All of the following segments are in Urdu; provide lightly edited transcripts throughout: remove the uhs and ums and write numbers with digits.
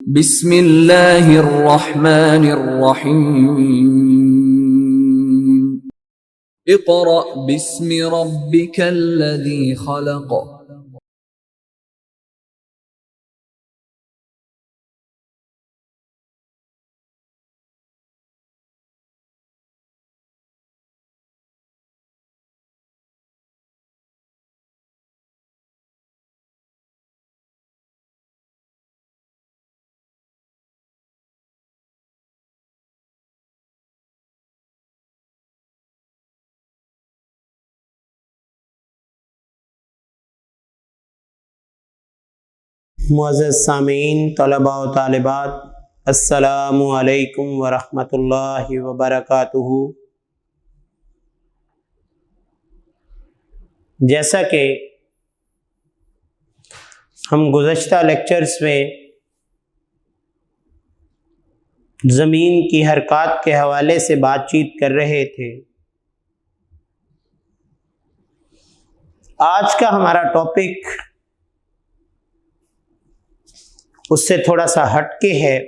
بسم اللہ الرحمن الرحیم اقرأ باسم ربک الذی خلق معزز سامعین، طلباء و طالبات، السلام علیکم ورحمۃ اللہ وبرکاتہ۔ جیسا کہ ہم گزشتہ لیکچرز میں زمین کی حرکات کے حوالے سے بات چیت کر رہے تھے، آج کا ہمارا ٹاپک اس سے تھوڑا سا ہٹ کے ہے۔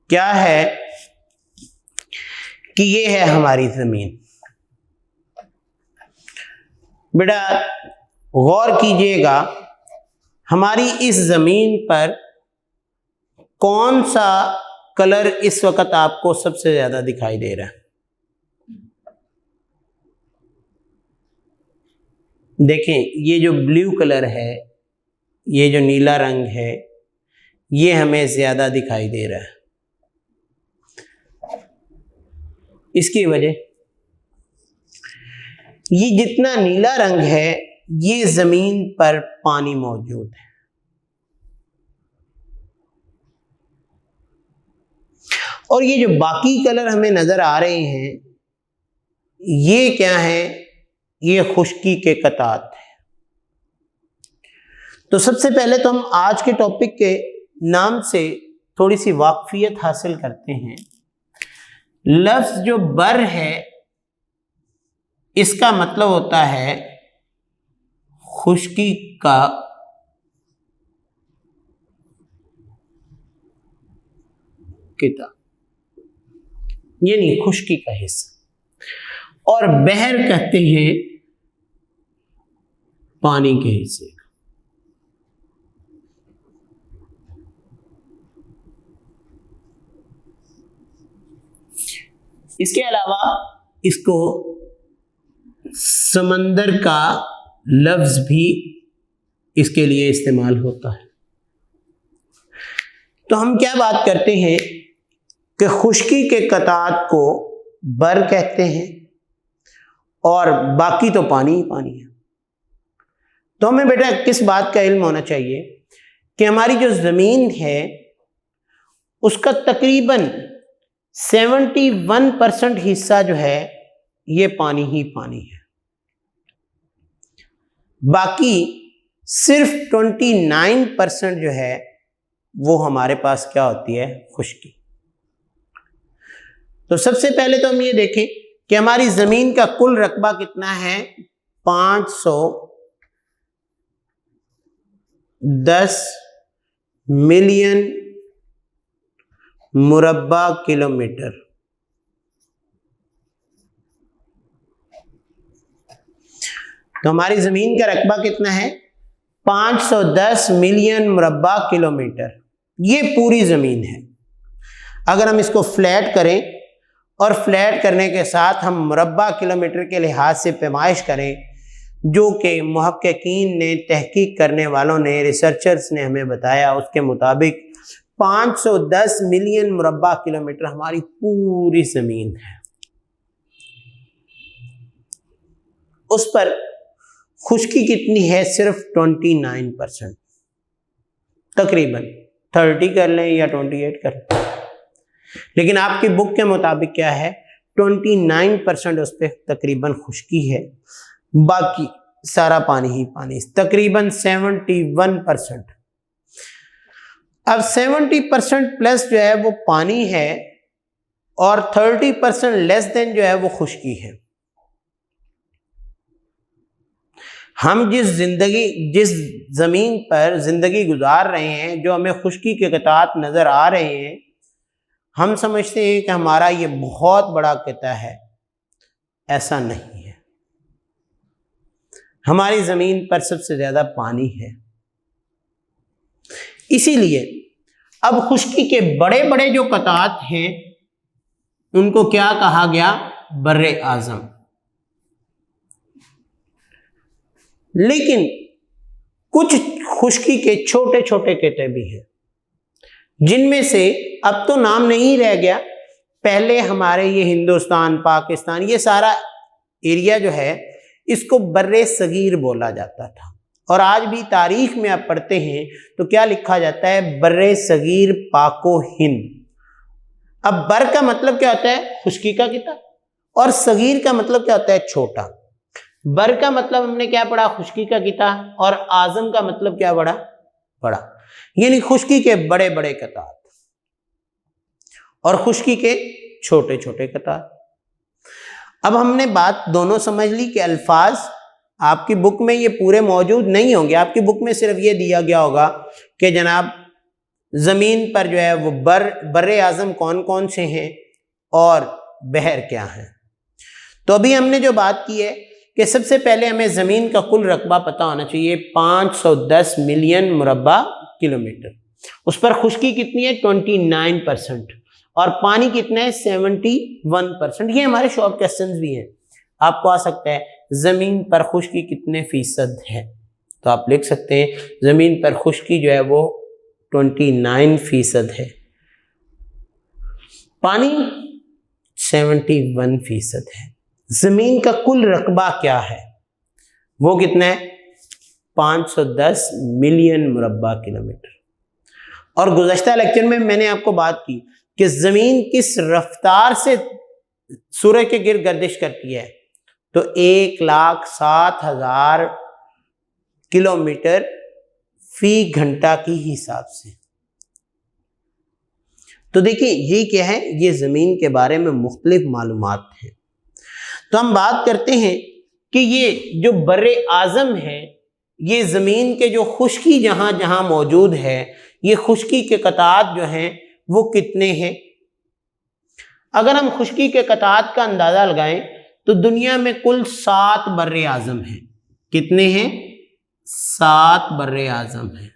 کیا ہے کہ یہ ہے ہماری زمین۔ بیٹا غور کیجئے گا، ہماری اس زمین پر کون سا کلر اس وقت آپ کو سب سے زیادہ دکھائی دے رہا ہے؟ دیکھیں، یہ جو بلیو کلر ہے، یہ جو نیلا رنگ ہے، یہ ہمیں زیادہ دکھائی دے رہا ہے۔ اس کی وجہ یہ جتنا نیلا رنگ ہے، یہ زمین پر پانی موجود ہے، اور یہ جو باقی کلر ہمیں نظر آ رہے ہیں، یہ کیا ہیں؟ یہ خشکی کے قطعات ہیں۔ تو سب سے پہلے تو ہم آج کے ٹاپک کے نام سے تھوڑی سی واقفیت حاصل کرتے ہیں۔ لفظ جو بر ہے، اس کا مطلب ہوتا ہے خشکی کا قطع، یعنی خشکی کا حصہ، اور بحر کہتے ہیں پانی کے حصے کا۔ اس کے علاوہ اس کو سمندر کا لفظ بھی اس کے لیے استعمال ہوتا ہے۔ تو ہم کیا بات کرتے ہیں کہ خشکی کے قطعات کو بر کہتے ہیں، اور باقی تو پانی ہی پانی ہے۔ تو ہمیں بیٹا کس بات کا علم ہونا چاہیے کہ ہماری جو زمین ہے، اس کا تقریباً 71% حصہ جو ہے یہ پانی ہی پانی ہے، باقی صرف 29% جو ہے وہ ہمارے پاس کیا ہوتی ہے؟ خشکی۔ تو سب سے پہلے تو ہم یہ دیکھیں کہ ہماری زمین کا کل رقبہ کتنا ہے؟ 510 ملین مربع کلومیٹر۔ تو ہماری زمین کا رقبہ کتنا ہے؟ 510 ملین مربع کلومیٹر۔ یہ پوری زمین ہے۔ اگر ہم اس کو فلیٹ کریں اور فلیٹ کرنے کے ساتھ ہم مربع کلومیٹر کے لحاظ سے پیمائش کریں، جو کہ محققین نے، تحقیق کرنے والوں نے، ریسرچرز نے ہمیں بتایا، اس کے مطابق 510 ملین مربع کلومیٹر ہماری پوری زمین ہے۔ اس پر خشکی کتنی ہے؟ صرف 29%، تقریباً 30 کر لیں یا 28 کر لیں، لیکن آپ کی بک کے مطابق کیا ہے؟ 29% اس پہ تقریباً خشکی ہے، باقی سارا پانی ہی پانی، تقریباً 71%۔ اب 70% پلس جو ہے وہ پانی ہے، اور 30% لیس دین جو ہے وہ خشکی ہے۔ ہم جس زمین پر زندگی گزار رہے ہیں، جو ہمیں خشکی کے قطعات نظر آ رہے ہیں، ہم سمجھتے ہیں کہ ہمارا یہ بہت بڑا قطعہ ہے، ایسا نہیں ہے۔ ہماری زمین پر سب سے زیادہ پانی ہے، اسی لیے اب خشکی کے بڑے بڑے جو قطعات ہیں ان کو کیا کہا گیا؟ بر اعظم۔ لیکن کچھ خشکی کے چھوٹے چھوٹے قطعے بھی ہیں، جن میں سے اب تو نام نہیں رہ گیا، پہلے ہمارے یہ ہندوستان، پاکستان، یہ سارا ایریا جو ہے اس کو بر صغیر بولا جاتا تھا، اور آج بھی تاریخ میں آپ پڑھتے ہیں تو کیا لکھا جاتا ہے؟ بر صغیر پاک و ہند۔ اب بر کا مطلب کیا ہوتا ہے؟ خشکی کا قطعہ، اور صغیر کا مطلب کیا ہوتا ہے؟ چھوٹا۔ بر کا مطلب ہم نے کیا پڑھا؟ خشکی کا قطعہ، اور اعظم کا مطلب کیا پڑھا؟ بڑا، یعنی خشکی کے بڑے بڑے قطعات اور خشکی کے چھوٹے چھوٹے قطعات۔ اب ہم نے بات دونوں سمجھ لی کہ الفاظ آپ کی بک میں یہ پورے موجود نہیں ہوں گے، آپ کی بک میں صرف یہ دیا گیا ہوگا کہ جناب زمین پر جو ہے وہ بر اعظم کون کون سے ہیں اور بحر کیا ہیں۔ تو ابھی ہم نے جو بات کی ہے کہ سب سے پہلے ہمیں زمین کا کل رقبہ پتہ ہونا چاہیے، 510 ملین مربع کلومیٹر۔ اس پر خشکی کتنی ہے؟ 29%، اور پانی کتنا ہے؟ 71%۔ یہ ہمارے شارٹ کوسچنز بھی ہیں، آپ کو آ سکتا ہے زمین پر خشکی کتنے فیصد ہے، تو آپ لکھ سکتے ہیں زمین پر خشکی جو ہے وہ 29% ہے، پانی 71% ہے۔ زمین کا کل رقبہ کیا ہے؟ وہ کتنا ہے؟ 510 ملین مربع کلومیٹر۔ اور گزشتہ لیکچر میں نے آپ کو بات کی کہ زمین کس رفتار سے سورج کے گرد گردش کرتی ہے، تو 1,07,000 کلومیٹر فی گھنٹہ کی حساب سے۔ تو دیکھیں یہ کیا ہے؟ یہ زمین کے بارے میں مختلف معلومات ہیں۔ تو ہم بات کرتے ہیں کہ یہ جو بر اعظم ہے، یہ زمین کے جو خشکی جہاں جہاں موجود ہے، یہ خشکی کے قطعات جو ہیں وہ کتنے ہیں؟ اگر ہم خشکی کے قطعات کا اندازہ لگائیں تو دنیا میں کل 7 بر اعظم ہیں۔ کتنے ہیں؟ 7 بر اعظم ہیں۔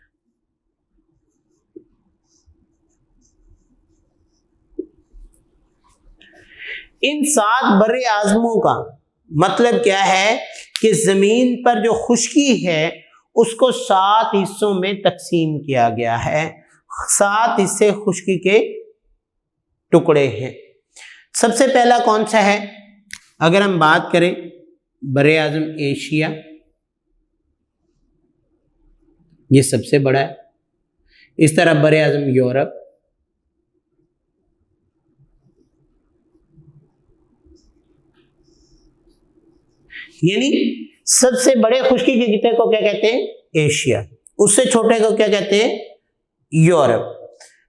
ان 7 بر اعظموں کا مطلب کیا ہے کہ زمین پر جو خشکی ہے اس کو 7 حصوں میں تقسیم کیا گیا ہے، 7 حصے خشکی کے ٹکڑے ہیں۔ سب سے پہلا کون سا ہے؟ اگر ہم بات کریں بر اعظم ایشیا، یہ سب سے بڑا ہے۔ اس طرح بر اعظم یورپ، یعنی سب سے بڑے خشکی کے قطعے کو کیا کہتے ہیں؟ ایشیا۔ اس سے چھوٹے کو کیا کہتے ہیں؟ یورپ۔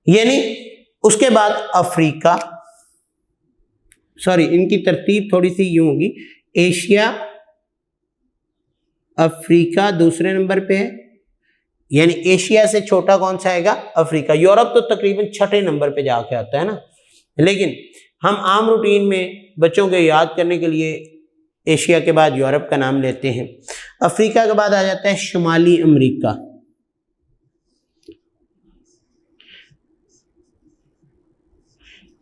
یعنی اس کے بعد افریقہ، سوری ان کی ترتیب تھوڑی سی یوں ہوگی، ایشیا، افریقہ دوسرے نمبر پہ ہے، یعنی ایشیا سے چھوٹا کون سا آئے گا؟ افریقہ۔ یورپ تو تقریباً 6 نمبر پہ جا کے آتا ہے نا، لیکن ہم عام روٹین میں بچوں کے یاد کرنے کے لیے ایشیا کے بعد یورپ کا نام لیتے ہیں۔ افریقہ کے بعد آ جاتا ہے شمالی امریکہ۔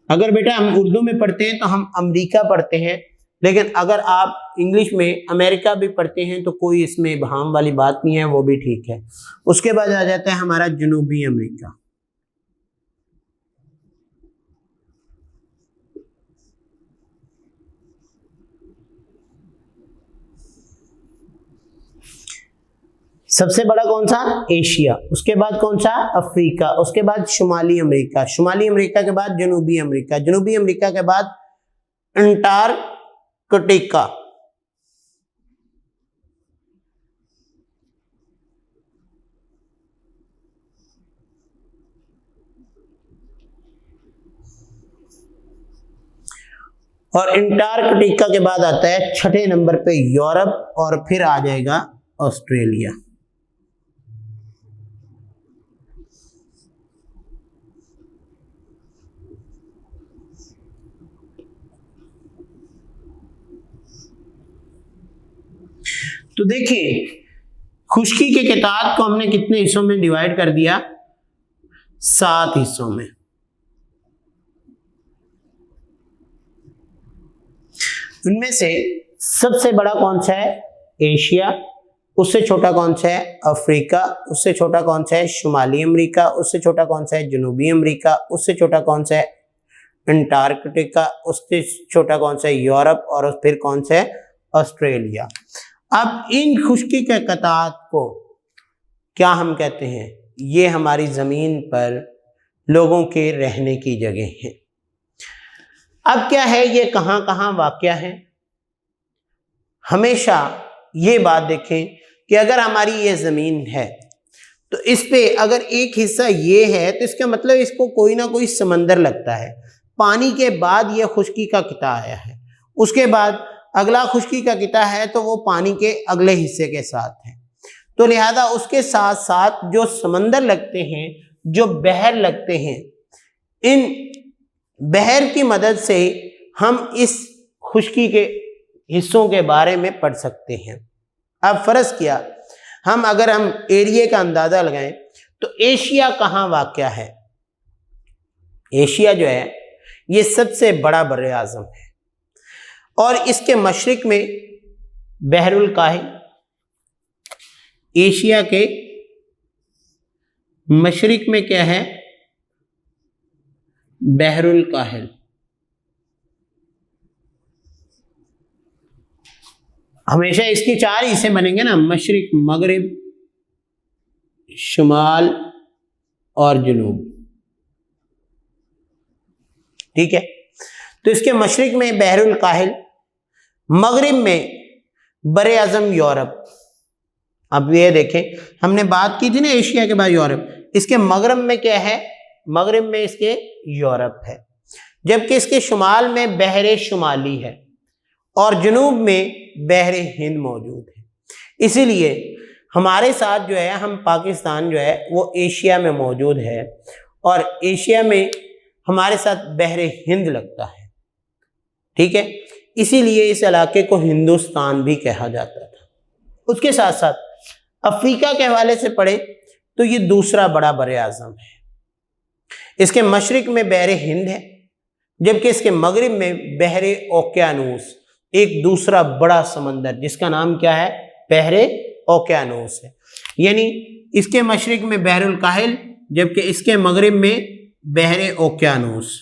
اگر بیٹا ہم اردو میں پڑھتے ہیں تو ہم امریکہ پڑھتے ہیں، لیکن اگر آپ انگلش میں امریکہ بھی پڑھتے ہیں تو کوئی اس میں ابہام والی بات نہیں ہے، وہ بھی ٹھیک ہے۔ اس کے بعد آ جاتا ہے ہمارا جنوبی امریکہ۔ سب سے بڑا کون سا؟ ایشیا۔ اس کے بعد کون سا؟ افریقہ۔ اس کے بعد شمالی امریکہ۔ شمالی امریکہ کے بعد جنوبی امریکہ۔ جنوبی امریکہ کے بعد انٹارکٹیکا۔ اور انٹارکٹیکا کے بعد آتا ہے 6 نمبر پہ یورپ، اور پھر آ جائے گا آسٹریلیا. تو دیکھیں خشکی کے قطعات کو ہم نے کتنے حصوں میں ڈیوائیڈ کر دیا؟ 7 حصوں میں. ان میں سے سب سے بڑا کون سا ہے؟ ایشیا. اس سے چھوٹا کون سا ہے؟ افریقہ. اس سے چھوٹا کون سا ہے؟ شمالی امریکہ. اس سے چھوٹا کون سا ہے؟ جنوبی امریکہ. اس سے چھوٹا کون سا ہے؟ انٹارکٹیکا. اس سے چھوٹا کون سا ہے؟ یورپ. اور پھر کون سا ہے؟ آسٹریلیا. اب ان خشکی کے قطعات کو کیا ہم کہتے ہیں؟ یہ ہماری زمین پر لوگوں کے رہنے کی جگہ ہیں. اب کیا ہے، یہ کہاں کہاں واقع ہے؟ ہمیشہ یہ بات دیکھیں کہ اگر ہماری یہ زمین ہے تو اس پہ اگر ایک حصہ یہ ہے تو اس کا مطلب اس کو کوئی نہ کوئی سمندر لگتا ہے. پانی کے بعد یہ خشکی کا قطع آیا ہے. اس کے بعد اگلا خشکی کا قطع ہے تو وہ پانی کے اگلے حصے کے ساتھ ہے. تو لہذا اس کے ساتھ ساتھ جو سمندر لگتے ہیں، جو بحر لگتے ہیں، ان بحر کی مدد سے ہم اس خشکی کے حصوں کے بارے میں پڑھ سکتے ہیں. اب فرض کیا ہم ایریے کا اندازہ لگائیں تو ایشیا کہاں واقع ہے؟ ایشیا جو ہے یہ سب سے بڑا بر اعظم ہے اور اس کے مشرق میں بحر الکاہل. ایشیا کے مشرق میں کیا ہے؟ بحر الکاہل. ہمیشہ اس کے 4 حصے بنیں گے نا، مشرق، مغرب، شمال اور جنوب. ٹھیک ہے، تو اس کے مشرق میں بحر الکاہل، مغرب میں بر اعظم یورپ. اب یہ دیکھیں ہم نے بات کی تھی نا ایشیا کے بعد یورپ، اس کے مغرب میں کیا ہے؟ مغرب میں اس کے یورپ ہے، جبکہ اس کے شمال میں بحر شمالی ہے اور جنوب میں بحر ہند موجود ہے. اسی لیے ہمارے ساتھ جو ہے ہم پاکستان جو ہے وہ ایشیا میں موجود ہے اور ایشیا میں ہمارے ساتھ بحر ہند لگتا ہے. ٹھیک ہے، اسی لیے اس علاقے کو ہندوستان بھی کہا جاتا تھا. اس کے ساتھ ساتھ افریقہ کے حوالے سے پڑھیں تو یہ دوسرا بڑا بر اعظم ہے. اس کے مشرق میں بحر ہند ہے جبکہ اس کے مغرب میں بحر اوقیانوس، ایک دوسرا بڑا سمندر جس کا نام کیا ہے؟ بحر اوقیانوس ہے. یعنی اس کے مشرق میں بحر الکاہل جبکہ اس کے مغرب میں بحر اوقیانوس.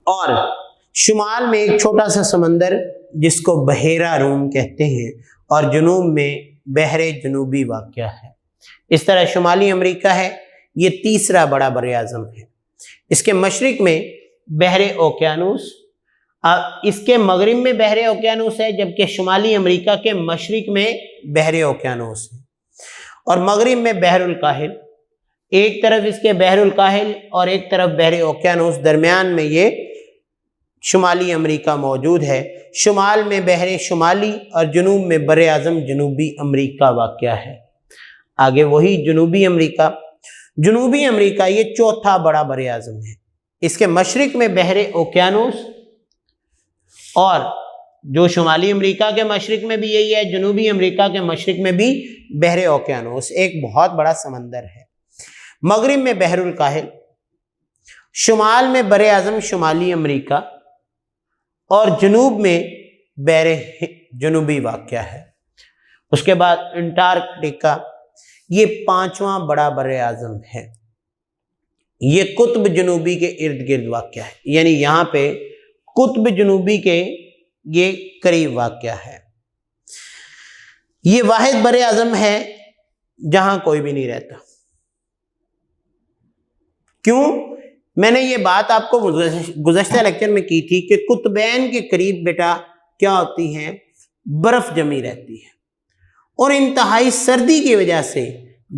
اور شمال میں ایک چھوٹا سا سمندر جس کو بحیرہ روم کہتے ہیں اور جنوب میں بحر جنوبی واقع ہے. اس طرح شمالی امریکہ ہے، یہ تیسرا بڑا بر اعظم ہے. اس کے مشرق میں بحر اوقیانوس، اس کے مغرب میں بحر اوقیانوس ہے جبکہ شمالی امریکہ کے مشرق میں بحر اوقیانوس ہے اور مغرب میں بحر الکاہل. ایک طرف اس کے بحر الکاہل اور ایک طرف بحر اوقیانوس، درمیان میں یہ شمالی امریکہ موجود ہے. شمال میں بحر شمالی اور جنوب میں بر اعظم جنوبی امریکہ واقع ہے. آگے وہی جنوبی امریکہ. جنوبی امریکہ یہ چوتھا بڑا بر اعظم ہے. اس کے مشرق میں بحر اوقیانوس اور جو شمالی امریکہ کے مشرق میں بھی یہی ہے، جنوبی امریکہ کے مشرق میں بھی بحر اوقیانوس، ایک بہت بڑا سمندر ہے. مغرب میں بحر الکاہل، شمال میں بر اعظم شمالی امریکہ اور جنوب میں بحر جنوبی واقع ہے. اس کے بعد انٹارکٹیکا، یہ 5واں بڑا بر اعظم ہے. یہ قطب جنوبی کے ارد گرد واقع ہے، یعنی یہاں پہ قطب جنوبی کے یہ قریب واقع ہے. یہ واحد بر اعظم ہے جہاں کوئی بھی نہیں رہتا. کیوں؟ میں نے یہ بات آپ کو گزشتہ لیکچر میں کی تھی کہ قطبین کے قریب بیٹا کیا ہوتی ہیں؟ برف جمی رہتی ہے اور انتہائی سردی کی وجہ سے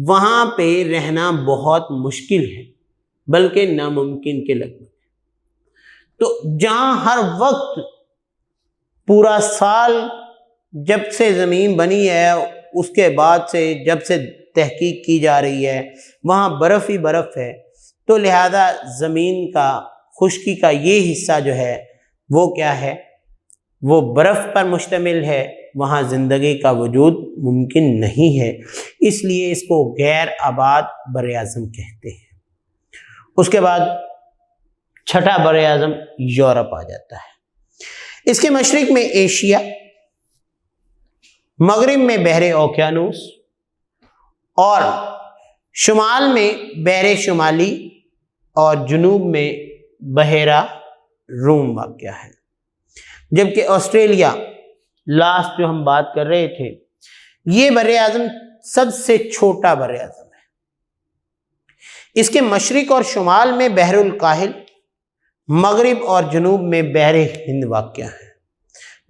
وہاں پہ رہنا بہت مشکل ہے. بلکہ ناممکن کے لگ بھگ۔ تو جہاں ہر وقت پورا سال جب سے زمین بنی ہے اس کے بعد سے جب سے تحقیق کی جا رہی ہے وہاں برف ہی برف ہے، تو لہذا زمین کا خشکی کا یہ حصہ جو ہے وہ کیا ہے، وہ برف پر مشتمل ہے، وہاں زندگی کا وجود ممکن نہیں ہے، اس لیے اس کو غیر آباد بر اعظم کہتے ہیں۔ اس کے بعد چھٹا بر اعظم یورپ آ جاتا ہے۔ اس کے مشرق میں ایشیا، مغرب میں بحر اوقیانوس اور شمال میں بحر شمالی اور جنوب میں بحیرہ روم واقع ہے۔ جبکہ آسٹریلیا لاسٹ جو ہم بات کر رہے تھے، یہ بر اعظم سب سے چھوٹا بر اعظم ہے۔ اس کے مشرق اور شمال میں بحر الکاہل، مغرب اور جنوب میں بحر ہند واقع ہے۔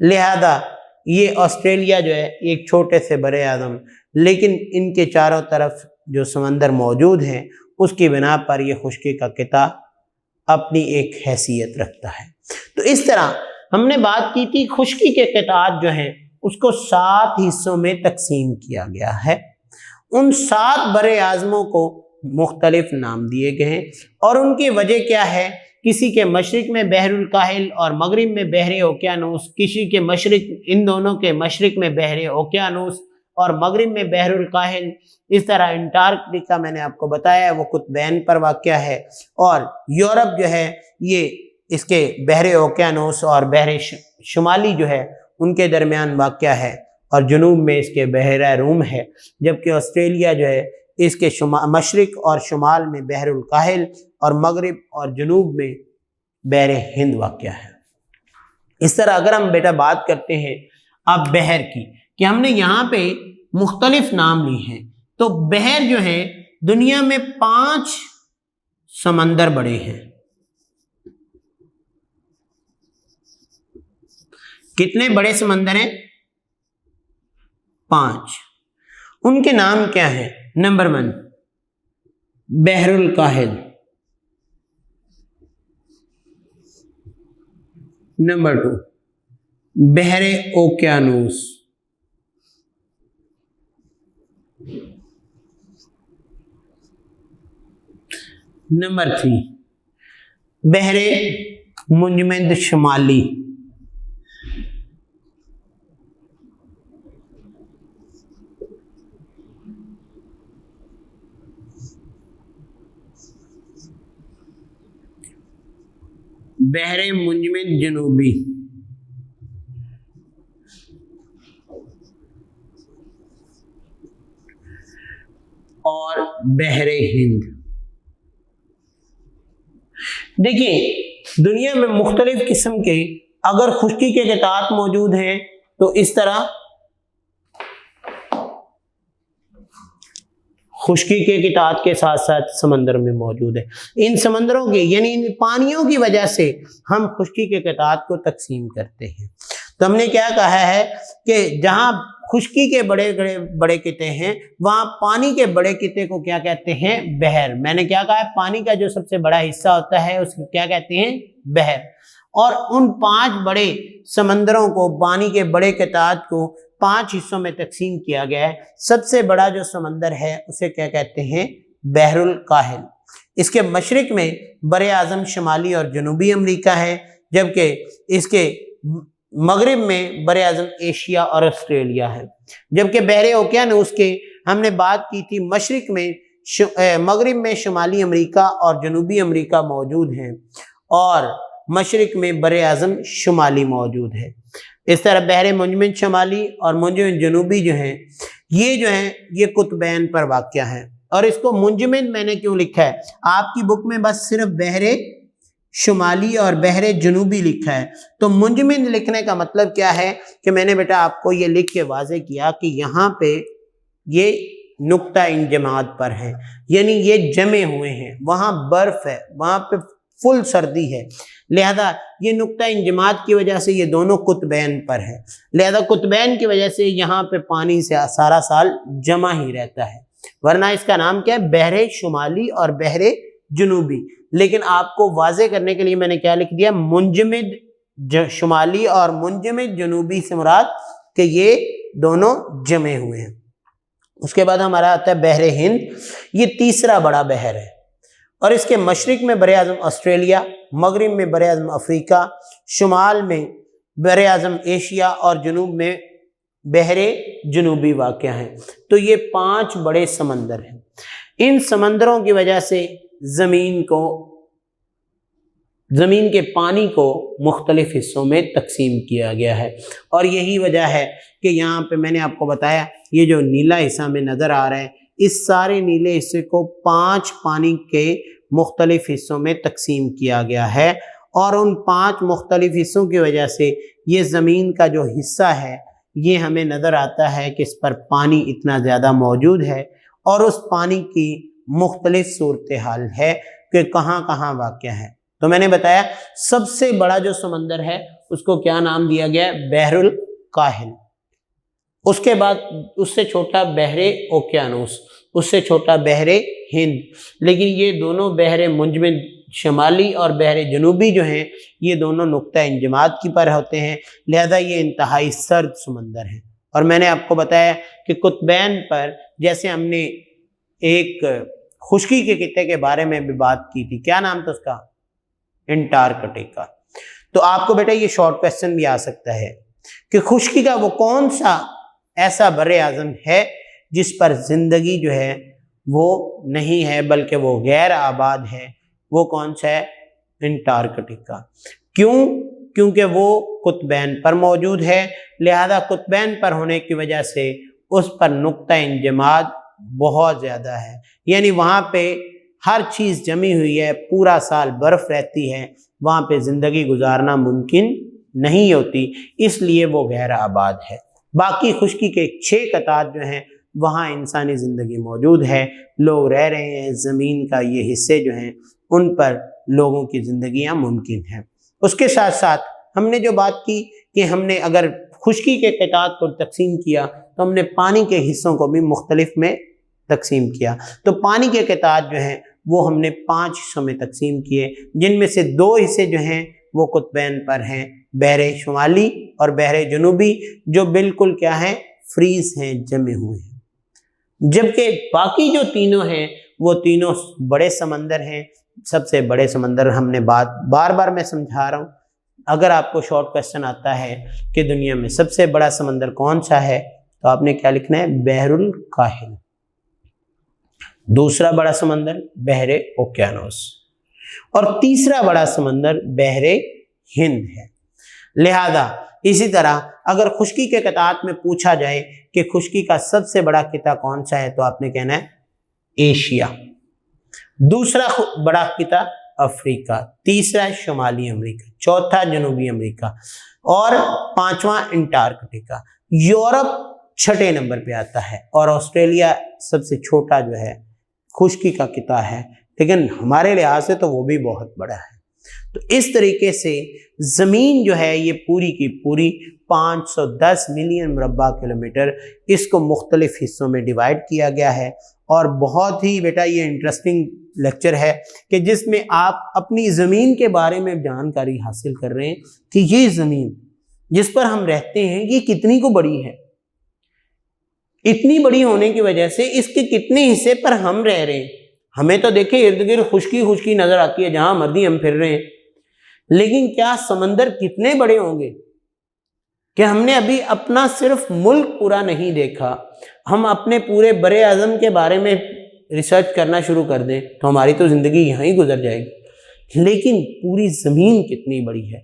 لہذا یہ آسٹریلیا جو ہے ایک چھوٹے سے بر اعظم، لیکن ان کے چاروں طرف جو سمندر موجود ہیں اس کی بنا پر یہ خشکی کا قطع اپنی ایک حیثیت رکھتا ہے۔ تو اس طرح ہم نے بات کی تھی خشکی کے قطعات جو ہیں اس کو 7 حصوں میں تقسیم کیا گیا ہے۔ ان 7 بر اعظموں کو مختلف نام دیے گئے ہیں اور ان کی وجہ کیا ہے؟ کسی کے مشرق میں بحر الکاہل اور مغرب میں بحر اوقیانوس، کسی کے مشرق، ان دونوں کے مشرق میں بحر اوقیانوس اور مغرب میں بحر الکاہل۔ اس طرح انٹارکٹیکا میں نے آپ کو بتایا وہ قطبین پر واقع ہے، اور یورپ جو ہے یہ اس کے بحر اوقیانوس اور بحر شمالی جو ہے ان کے درمیان واقع ہے، اور جنوب میں اس کے بحیرہ روم ہے۔ جبکہ آسٹریلیا جو ہے اس کے مشرق اور شمال میں بحر الکاہل اور مغرب اور جنوب میں بحر ہند واقع ہے۔ اس طرح اگر ہم بیٹا بات کرتے ہیں اب بحر کی، کہ ہم نے یہاں پہ مختلف نام لی ہیں، تو بحر جو ہے دنیا میں 5 سمندر بڑے ہیں۔ کتنے بڑے سمندر ہیں؟ 5۔ ان کے نام کیا ہیں؟ نمبر 1 بحر الکاہل، نمبر 2 بحر اوقیانوس، نمبر 3 بحر منجمد شمالی، بحر منجمد جنوبی، اور بحر ہند۔ دیکھیں دنیا میں مختلف قسم کے اگر خشکی کے قطعات موجود ہیں تو اس طرح خشکی کے قطعات کے ساتھ ساتھ سمندر میں موجود ہے۔ ان سمندروں کے یعنی ان پانیوں کی وجہ سے ہم خشکی کے قطعات کو تقسیم کرتے ہیں۔ تو ہم نے کیا کہا ہے کہ جہاں خشکی کے بڑے قطعے ہیں وہاں پانی کے بڑے قطعے کو کیا کہتے ہیں؟ بحر۔ میں نے کیا کہا ہے؟ پانی کا جو سب سے بڑا حصہ ہوتا ہے اس کو کیا کہتے ہیں؟ بحر۔ اور ان 5 بڑے سمندروں کو، پانی کے بڑے قطعات کو 5 حصوں میں تقسیم کیا گیا ہے۔ سب سے بڑا جو سمندر ہے اسے کیا کہتے ہیں؟ بحر الکاہل۔ اس کے مشرق میں بر اعظم شمالی اور جنوبی امریکہ ہے، جبکہ اس کے مغرب میں بر اعظم ایشیا اور آسٹریلیا ہے۔ جبکہ بحر اوقیانوس کے ہم نے بات کی تھی مشرق میں مغرب میں شمالی امریکہ اور جنوبی امریکہ موجود ہیں، اور مشرق میں بر اعظم شمالی موجود ہے۔ اس طرح بحر منجمد شمالی اور منجمد جنوبی جو ہیں یہ قطبین پر واقع ہیں۔ اور اس کو منجمد میں نے کیوں لکھا ہے؟ آپ کی بک میں بس صرف بحر شمالی اور بحر جنوبی لکھا ہے، تو منجمد لکھنے کا مطلب کیا ہے کہ میں نے بیٹا آپ کو یہ لکھ کے واضح کیا کہ یہاں پہ یہ نقطہ انجماد پر ہے، یعنی یہ جمے ہوئے ہیں، وہاں برف ہے، وہاں پہ فل سردی ہے، لہذا یہ نقطہ انجماد کی وجہ سے یہ دونوں قطبین پر ہے، لہذا قطبین کی وجہ سے یہاں پہ پانی سے سارا سال جمع ہی رہتا ہے، ورنہ اس کا نام کیا ہے؟ بحر شمالی اور بحر جنوبی، لیکن آپ کو واضح کرنے کے لیے میں نے کیا لکھ دیا، منجمد شمالی اور منجمد جنوبی سے مراد کہ یہ دونوں جمے ہوئے ہیں۔ اس کے بعد ہمارا آتا ہے بحر ہند، یہ تیسرا بڑا بحر ہے اور اس کے مشرق میں بر اعظم آسٹریلیا، مغرب میں بر اعظم افریقہ، شمال میں بر اعظم ایشیا اور جنوب میں بحر جنوبی واقع ہیں۔ تو یہ 5 بڑے سمندر ہیں۔ ان سمندروں کی وجہ سے زمین کے پانی کو مختلف حصوں میں تقسیم کیا گیا ہے، اور یہی وجہ ہے کہ یہاں پہ میں نے آپ کو بتایا یہ جو نیلا حصہ میں نظر آ رہا ہے، اس سارے نیلے حصے کو 5 پانی کے مختلف حصوں میں تقسیم کیا گیا ہے، اور ان 5 مختلف حصوں کی وجہ سے یہ زمین کا جو حصہ ہے یہ ہمیں نظر آتا ہے کہ اس پر پانی اتنا زیادہ موجود ہے، اور اس پانی کی مختلف صورتحال ہے کہ کہاں کہاں واقع ہے۔ تو میں نے بتایا سب سے بڑا جو سمندر ہے اس کو کیا نام دیا گیا ہے؟ بحر الکاہل۔ اس کے بعد اس سے چھوٹا بحر اوقیانوس، اس سے چھوٹا بحر ہند، لیکن یہ دونوں بحر منجمد شمالی اور بحر جنوبی جو ہیں یہ دونوں نقطہ انجماد کی پر ہوتے ہیں، لہذا یہ انتہائی سرد سمندر ہیں۔ اور میں نے آپ کو بتایا کہ قطبین پر جیسے ہم نے ایک خشکی کے خطے کے بارے میں بھی بات کی تھی، کیا نام تھا اس کا؟ انٹارکٹیکا۔ تو آپ کو بیٹا یہ شارٹ کویسچن بھی آ سکتا ہے کہ خشکی کا وہ کون سا ایسا بر اعظم ہے جس پر زندگی جو ہے وہ نہیں ہے بلکہ وہ غیر آباد ہے؟ وہ کون سا ہے؟ انٹارکٹیکا۔ کیوں؟ کیونکہ وہ قطبین پر موجود ہے، لہذا قطبین پر ہونے کی وجہ سے اس پر نقطہ انجماد بہت زیادہ ہے، یعنی وہاں پہ ہر چیز جمی ہوئی ہے، پورا سال برف رہتی ہے، وہاں پہ زندگی گزارنا ممکن نہیں ہوتی، اس لیے وہ غیر آباد ہے۔ باقی خشکی کے 6 قطعات جو ہیں وہاں انسانی زندگی موجود ہے، لوگ رہ رہے ہیں، زمین کا یہ حصے جو ہیں ان پر لوگوں کی زندگیاں ممکن ہیں۔ اس کے ساتھ ساتھ ہم نے جو بات کی کہ ہم نے اگر خشکی کے قطعات کو تقسیم کیا تو ہم نے پانی کے حصوں کو بھی مختلف میں تقسیم کیا، تو پانی کے قطعات جو ہیں وہ ہم نے 5 حصوں میں تقسیم کیے، جن میں سے 2 حصے جو ہیں وہ قطبین پر ہیں، بحر شمالی اور بحر جنوبی، جو بالکل کیا ہیں؟ فریز ہیں، جمے ہوئے ہیں، جبکہ باقی جو تینوں ہیں وہ تینوں بڑے سمندر ہیں۔ سب سے بڑے سمندر ہم نے بار بار میں سمجھا رہا ہوں، اگر آپ کو شارٹ کویسچن آتا ہے کہ دنیا میں سب سے بڑا سمندر کون سا ہے تو آپ نے کیا لکھنا ہے؟ بحر الکاہل۔ دوسرا بڑا سمندر بحر اوقیانوس، اور تیسرا بڑا سمندر بحر ہند ہے۔ لہذا اسی طرح اگر خشکی کے قطعات میں پوچھا جائے کہ خشکی کا سب سے بڑا خطہ کون سا ہے تو آپ نے کہنا ہے ایشیا، دوسرا بڑا خطہ افریقہ، تیسرا شمالی امریکہ، چوتھا جنوبی امریکہ، اور 5واں انٹارکٹیکا۔ یورپ 6 نمبر پہ آتا ہے، اور آسٹریلیا سب سے چھوٹا جو ہے خشکی کا خطہ ہے، لیکن ہمارے لحاظ سے تو وہ بھی بہت بڑا ہے۔ تو اس طریقے سے زمین جو ہے یہ پوری کی پوری 510 ملین مربع کلومیٹر، اس کو مختلف حصوں میں ڈیوائیڈ کیا گیا ہے، اور بہت ہی بیٹا یہ انٹرسٹنگ لیکچر ہے کہ جس میں آپ اپنی زمین کے بارے میں جانکاری حاصل کر رہے ہیں کہ یہ زمین جس پر ہم رہتے ہیں یہ کتنی کو بڑی ہے، اتنی بڑی ہونے کی وجہ سے اس کے کتنے حصے پر ہم رہ رہے ہیں۔ ہمیں تو دیکھیں ارد گرد خشکی نظر آتی ہے، جہاں مرضی ہم پھر رہے ہیں، لیکن کیا سمندر کتنے بڑے ہوں گے کہ ہم نے ابھی اپنا صرف ملک پورا نہیں دیکھا، ہم اپنے پورے بر اعظم کے بارے میں ریسرچ کرنا شروع کر دیں تو ہماری تو زندگی یہاں ہی گزر جائے گی، لیکن پوری زمین کتنی بڑی ہے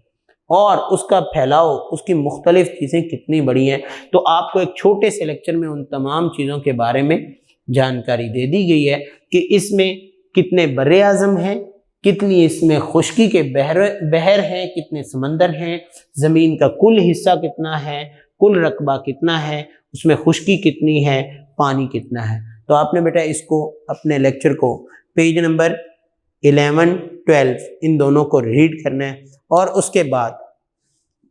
اور اس کا پھیلاؤ، اس کی مختلف چیزیں کتنی بڑی ہیں۔ تو آپ کو ایک چھوٹے سے لیکچر میں ان تمام چیزوں کے بارے میں جانکاری دے دی گئی ہے کہ اس میں کتنے بر اعظم ہیں، کتنی اس میں خشکی کے بحر ہیں، کتنے سمندر ہیں، زمین کا کل حصہ کتنا ہے، کل رقبہ کتنا ہے، اس میں خشکی کتنی ہے، پانی کتنا ہے۔ تو آپ نے بیٹا اس کو اپنے لیکچر کو پیج نمبر 11 12 ان دونوں کو ریڈ کرنا ہے، اور اس کے بعد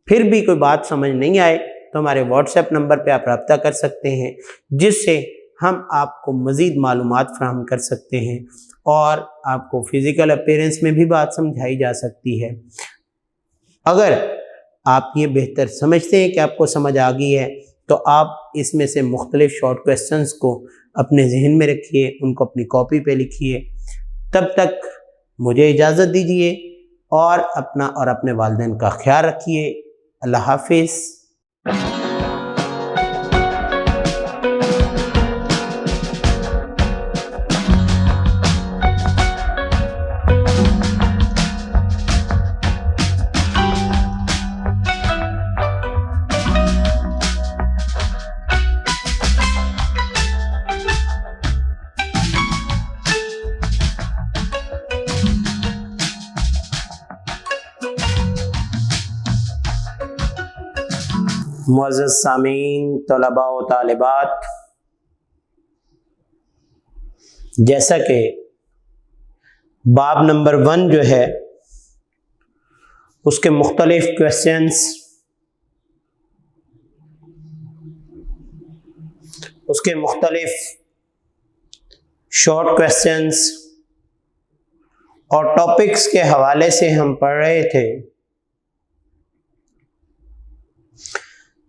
پھر بھی کوئی بات سمجھ نہیں آئے تو ہمارے واٹس ایپ نمبر پہ آپ رابطہ کر سکتے ہیں، جس سے ہم آپ کو مزید معلومات فراہم کر سکتے ہیں اور آپ کو فزیکل اپیرنس میں بھی بات سمجھائی جا سکتی ہے۔ اگر آپ یہ بہتر سمجھتے ہیں کہ آپ کو سمجھ آ گئی ہے تو آپ اس میں سے مختلف شارٹ کویسچنز کو اپنے ذہن میں رکھیے، ان کو اپنی کاپی پہ لکھیے۔ تب تک مجھے اجازت دیجیے اور اپنا اور اپنے والدین کا خیال رکھیے۔ اللہ حافظ۔ معزز سامعین، طلباء و طالبات، جیسا کہ باب نمبر 1 جو ہے اس کے مختلف کویسچنس، اس کے مختلف شارٹ کویسچنس اور ٹاپکس کے حوالے سے ہم پڑھ رہے تھے۔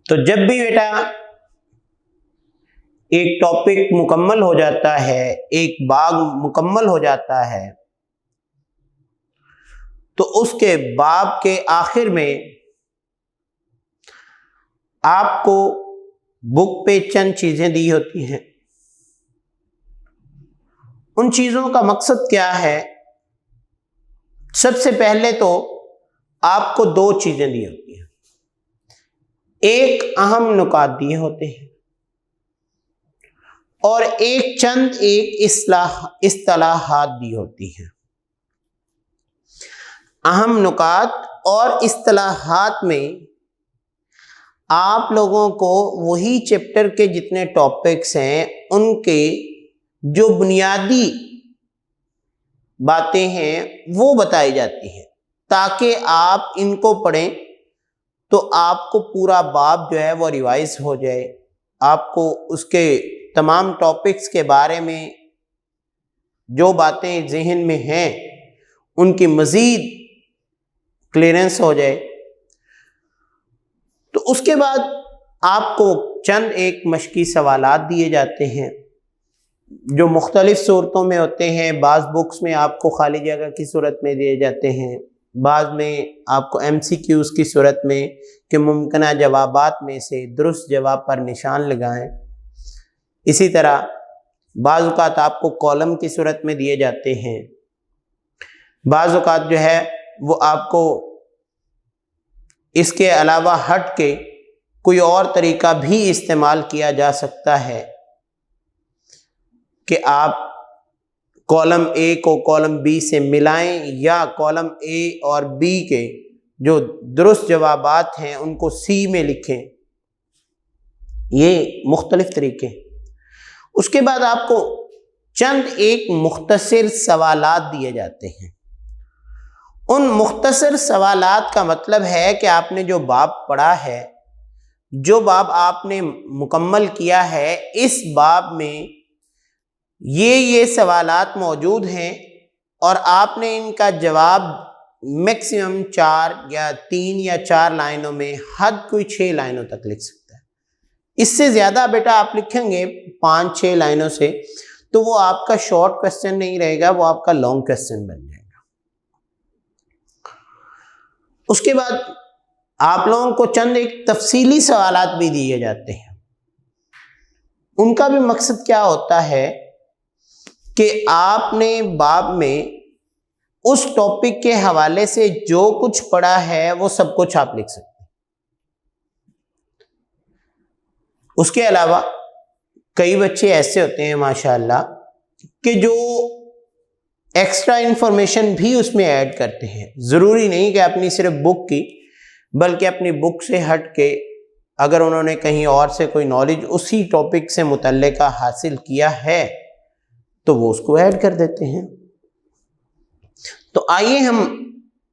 تو جب بھی بیٹا ایک ٹاپک مکمل ہو جاتا ہے، ایک باب مکمل ہو جاتا ہے، تو اس کے باب کے آخر میں آپ کو بک پہ چند چیزیں دی ہوتی ہیں۔ ان چیزوں کا مقصد کیا ہے؟ سب سے پہلے تو آپ کو 2 چیزیں دی ہوتی ہیں۔ ایک اہم نکات دیے ہوتے ہیں اور ایک اصطلاحات دی ہوتی ہیں۔ اہم نکات اور اصطلاحات میں آپ لوگوں کو وہی چیپٹر کے جتنے ٹاپکس ہیں ان کے جو بنیادی باتیں ہیں وہ بتائی جاتی ہیں، تاکہ آپ ان کو پڑھیں تو آپ کو پورا باب جو ہے وہ ریوائز ہو جائے، آپ کو اس کے تمام ٹاپکس کے بارے میں جو باتیں ذہن میں ہیں ان کی مزید کلیئرنس ہو جائے۔ تو اس کے بعد آپ کو چند ایک مشقی سوالات دیے جاتے ہیں جو مختلف صورتوں میں ہوتے ہیں۔ بعض بکس میں آپ کو خالی جگہ کی صورت میں دیے جاتے ہیں، بعض میں آپ کو MCQs کی صورت میں کہ ممکنہ جوابات میں سے درست جواب پر نشان لگائیں۔ اسی طرح بعض اوقات آپ کو کالم کی صورت میں دیے جاتے ہیں، بعض اوقات جو ہے وہ آپ کو اس کے علاوہ ہٹ کے کوئی اور طریقہ بھی استعمال کیا جا سکتا ہے کہ آپ کالم A کو کالم B سے ملائیں یا کالم A اور B کے جو درست جوابات ہیں ان کو C میں لکھیں۔ یہ مختلف طریقے۔ اس کے بعد آپ کو چند ایک مختصر سوالات دیے جاتے ہیں۔ ان مختصر سوالات کا مطلب ہے کہ آپ نے جو باب پڑھا ہے، جو باب آپ نے مکمل کیا ہے، اس باب میں یہ سوالات موجود ہیں اور آپ نے ان کا جواب میکسیمم 4 یا 3 یا 4 لائنوں میں، حد کوئی 6 لائنوں تک لکھ سکتا ہے۔ اس سے زیادہ بیٹا آپ لکھیں گے 5-6 لائنوں سے تو وہ آپ کا شارٹ کویسچن نہیں رہے گا، وہ آپ کا لانگ کویسچن بن جائے گا۔ اس کے بعد آپ لوگوں کو چند ایک تفصیلی سوالات بھی دیے جاتے ہیں۔ ان کا بھی مقصد کیا ہوتا ہے کہ آپ نے باب میں اس ٹاپک کے حوالے سے جو کچھ پڑھا ہے وہ سب کچھ آپ لکھ سکتے ہیں۔ اس کے علاوہ کئی بچے ایسے ہوتے ہیں ماشاءاللہ کہ جو ایکسٹرا انفارمیشن بھی اس میں ایڈ کرتے ہیں۔ ضروری نہیں کہ اپنی صرف بک کی، بلکہ اپنی بک سے ہٹ کے اگر انہوں نے کہیں اور سے کوئی نالج اسی ٹاپک سے متعلقہ حاصل کیا ہے تو وہ اس کو ایڈ کر دیتے ہیں۔ تو آئیے ہم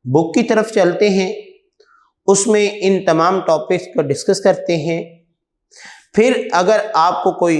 بک کی طرف چلتے ہیں، اس میں ان تمام ٹاپکس کو ڈسکس کرتے ہیں۔ پھر اگر آپ کو کوئی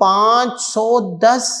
510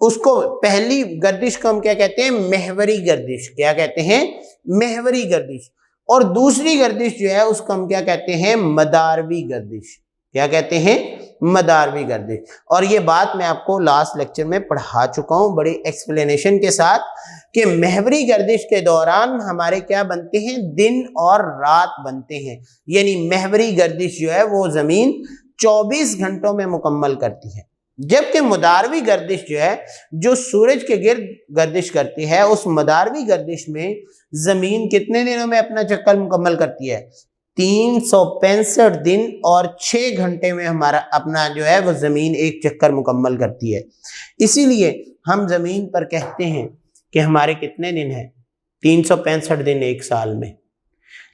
اس کو پہلی گردش کو ہم کیا کہتے ہیں؟ محوری گردش. کیا کہتے ہیں؟ محوری گردش. اور دوسری گردش جو ہے اس کو ہم کیا کہتے ہیں؟ مداروی گردش. کیا کہتے ہیں؟ مداروی گردش. اور یہ بات میں آپ کو لاسٹ لیکچر میں پڑھا چکا ہوں بڑی ایکسپلینیشن کے ساتھ کہ محوری گردش کے دوران ہمارے کیا بنتے ہیں؟ دن اور رات بنتے ہیں. یعنی محوری گردش جو ہے وہ زمین 24 گھنٹوں میں مکمل کرتی ہے، جبکہ مداروی گردش جو ہے جو سورج کے گرد گردش کرتی ہے، اس مداروی گردش میں زمین کتنے دنوں میں اپنا چکر مکمل کرتی ہے؟ 365 دن اور 6 گھنٹے میں ہمارا اپنا جو ہے وہ زمین ایک چکر مکمل کرتی ہے. اسی لیے ہم زمین پر کہتے ہیں کہ ہمارے کتنے دن ہیں؟ 365 دن ایک سال میں.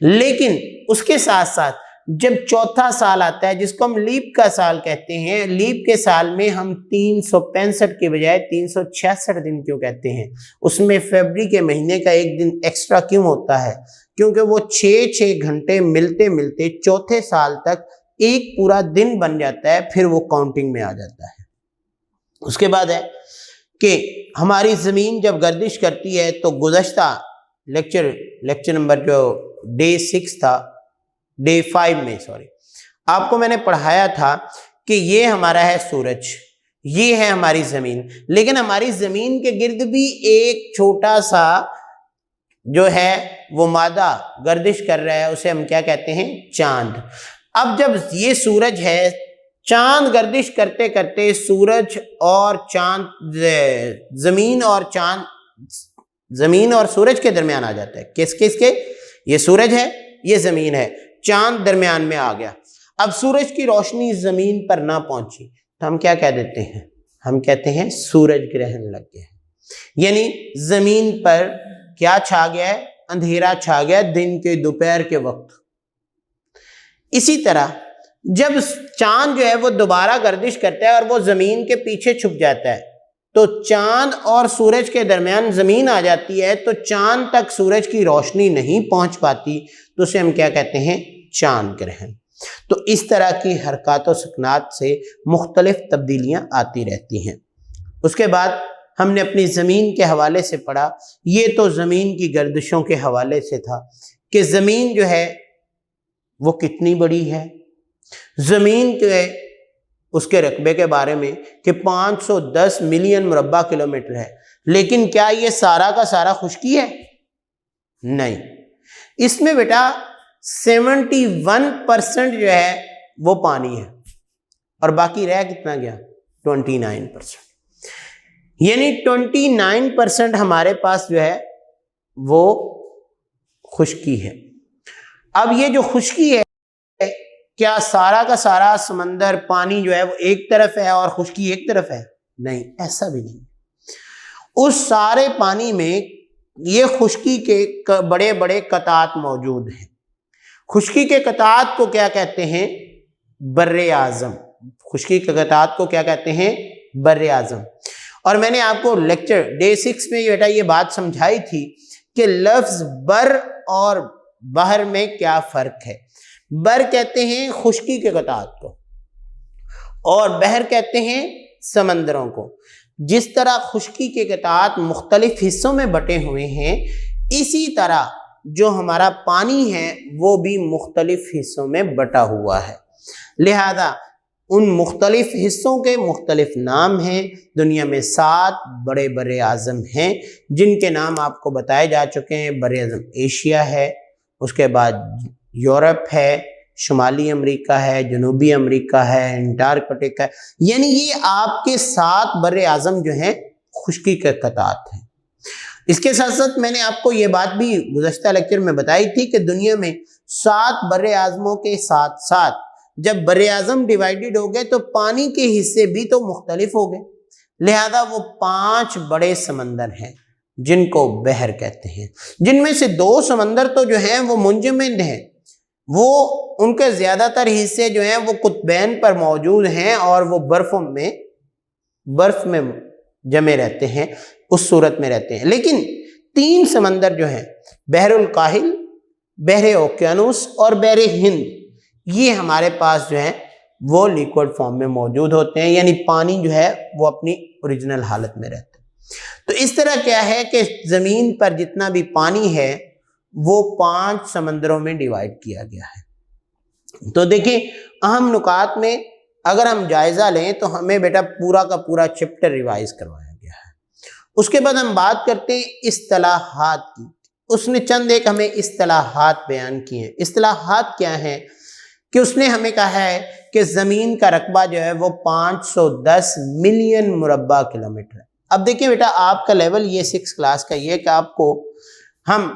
لیکن اس کے ساتھ ساتھ جب چوتھا سال آتا ہے جس کو ہم لیپ کا سال کہتے ہیں، لیپ کے سال میں ہم 365 کے بجائے 366 دن کیوں کہتے ہیں؟ اس میں فیبری کے مہینے کا ایک دن ایکسٹرا کیوں ہوتا ہے؟ کیونکہ وہ 6 گھنٹے ملتے ملتے چوتھے سال تک ایک پورا دن بن جاتا ہے، پھر وہ کاؤنٹنگ میں آ جاتا ہے. اس کے بعد ہے کہ ہماری زمین جب گردش کرتی ہے تو گزشتہ لیکچر نمبر جو ڈے 6 تھا، ڈے 5 میں آپ کو میں نے پڑھایا تھا کہ یہ ہمارا ہے سورج، یہ ہے ہماری زمین، لیکن ہماری زمین کے گرد بھی ایک چھوٹا سا جو ہے وہ مادہ گردش کر رہا ہے، اسے ہم کیا کہتے ہیں؟ چاند. اب جب یہ سورج ہے، چاند گردش کرتے کرتے سورج اور چاند زمین اور سورج کے درمیان آ جاتا ہے. کس کے؟ یہ سورج ہے، یہ زمین ہے، چاند درمیان میں آ گیا. اب سورج کی روشنی زمین پر نہ پہنچی تو ہم کیا کہہ دیتے ہیں؟ ہم کہتے ہیں سورج گرہن لگ گیا. یعنی زمین پر کیا چھا گیا ہے؟ اندھیرا چھا گیا دن کے دوپہر کے وقت. اسی طرح جب چاند جو ہے وہ دوبارہ گردش کرتا ہے اور وہ زمین کے پیچھے چھپ جاتا ہے تو چاند اور سورج کے درمیان زمین آ جاتی ہے، تو چاند تک سورج کی روشنی نہیں پہنچ پاتی، تو اسے ہم کیا کہتے ہیں؟ چاند گرہن. تو اس طرح کی حرکات و سکنات سے مختلف تبدیلیاں آتی رہتی ہیں. اس کے بعد ہم نے اپنی زمین کے حوالے سے پڑھا، یہ تو زمین کی گردشوں کے حوالے سے تھا کہ زمین جو ہے وہ کتنی بڑی ہے. زمین کے اس کے رقبے کے بارے میں کہ 510 ملین مربع کلومیٹر ہے، لیکن کیا یہ سارا کا سارا خشکی ہے؟ نہیں. اس میں بیٹا 71% جو ہے وہ پانی ہے اور باقی رہ کتنا گیا؟ 29%. یعنی 29% ہمارے پاس جو ہے وہ خشکی ہے. اب یہ جو خشکی ہے، کیا سارا کا سارا سمندر پانی جو ہے وہ ایک طرف ہے اور خشکی ایک طرف ہے؟ نہیں، ایسا بھی نہیں. اس سارے پانی میں یہ خشکی کے بڑے بڑے قطعات موجود ہیں. خشکی کے قطعات کو کیا کہتے ہیں؟ بر اعظم. خشکی کے قطعات کو کیا کہتے ہیں؟ بر اعظم. اور میں نے آپ کو لیکچر ڈے 6 میں بیٹا یہ بات سمجھائی تھی کہ لفظ بر اور بحر میں کیا فرق ہے. بر کہتے ہیں خشکی کے قطعات کو اور بحر کہتے ہیں سمندروں کو. جس طرح خشکی کے قطعات مختلف حصوں میں بٹے ہوئے ہیں، اسی طرح جو ہمارا پانی ہے وہ بھی مختلف حصوں میں بٹا ہوا ہے. لہذا ان مختلف حصوں کے مختلف نام ہیں. دنیا میں 7 بڑے بر اعظم ہیں جن کے نام آپ کو بتائے جا چکے ہیں. بر اعظم ایشیا ہے، اس کے بعد یورپ ہے، شمالی امریکہ ہے، جنوبی امریکہ ہے، انٹارکٹیکا ہے. یعنی یہ آپ کے 7 بر اعظم جو ہیں خشکی کے قطعات ہیں. اس کے ساتھ ساتھ میں نے آپ کو یہ بات بھی گزشتہ لیکچر میں بتائی تھی کہ دنیا میں 7 بر اعظموں کے ساتھ ساتھ جب بر اعظم ڈیوائیڈڈ ہو گئے تو پانی کے حصے بھی تو مختلف ہو گئے. لہذا وہ 5 بڑے سمندر ہیں جن کو بحر کہتے ہیں، جن میں سے 2 سمندر تو جو ہیں وہ منجمد ہیں، وہ ان کے زیادہ تر حصے جو ہیں وہ قطبین پر موجود ہیں اور وہ برف میں جمے رہتے ہیں، اس صورت میں رہتے ہیں. لیکن 3 سمندر جو ہیں، بحر الکاہل، بحر اوقیانوس اور بحر ہند، یہ ہمارے پاس جو ہیں وہ لیکوڈ فارم میں موجود ہوتے ہیں، یعنی پانی جو ہے وہ اپنی اوریجنل حالت میں رہتا ہے۔ تو اس طرح کیا ہے کہ زمین پر جتنا بھی پانی ہے وہ 5 سمندروں میں ڈیوائیڈ کیا گیا ہے۔ تو دیکھیں اہم نکات میں اگر ہم جائزہ لیں تو ہمیں بیٹا پورا کا پورا چیپٹر ریوائز کروایا گیا ہے۔ اس کے بعد ہم بات کرتے ہیں اصطلاحات کی۔ اس نے چند ایک ہمیں اصطلاحات بیان کی ہیں۔ اصطلاحات کیا ہیں کہ اس نے ہمیں کہا ہے کہ زمین کا رقبہ جو ہے وہ 510 ملین مربع کلومیٹر ہے۔ اب دیکھیں بیٹا آپ کا لیول یہ 6 کلاس کا یہ کہ آپ کو ہم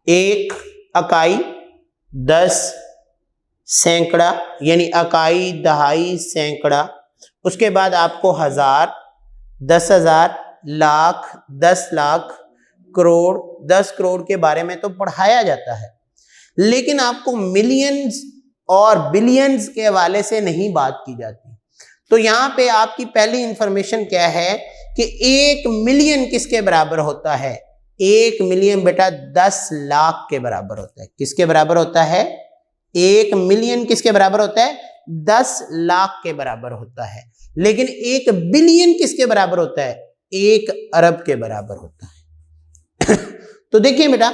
1 اکائی 10 سینکڑا یعنی اکائی دہائی سینکڑا، اس کے بعد آپ کو 1000 10,000 لاکھ 10 لاکھ کروڑ 10 کروڑ کے بارے میں تو پڑھایا جاتا ہے، لیکن آپ کو ملینز اور بلینز کے حوالے سے نہیں بات کی جاتی۔ تو یہاں پہ آپ کی پہلی انفارمیشن کیا ہے کہ 1 ملین کس کے برابر ہوتا ہے؟ 1 ملین بیٹا 10 لاکھ کے برابر ہوتا ہے۔ کس کے برابر ہوتا ہے؟ 1 ملین کس کے برابر ہوتا ہے؟ 10 لاکھ کے برابر ہوتا ہے۔ لیکن 1 بلین کس کے برابر ہوتا ہے؟ 1 ارب کے برابر ہوتا ہے۔ تو دیکھیں بیٹا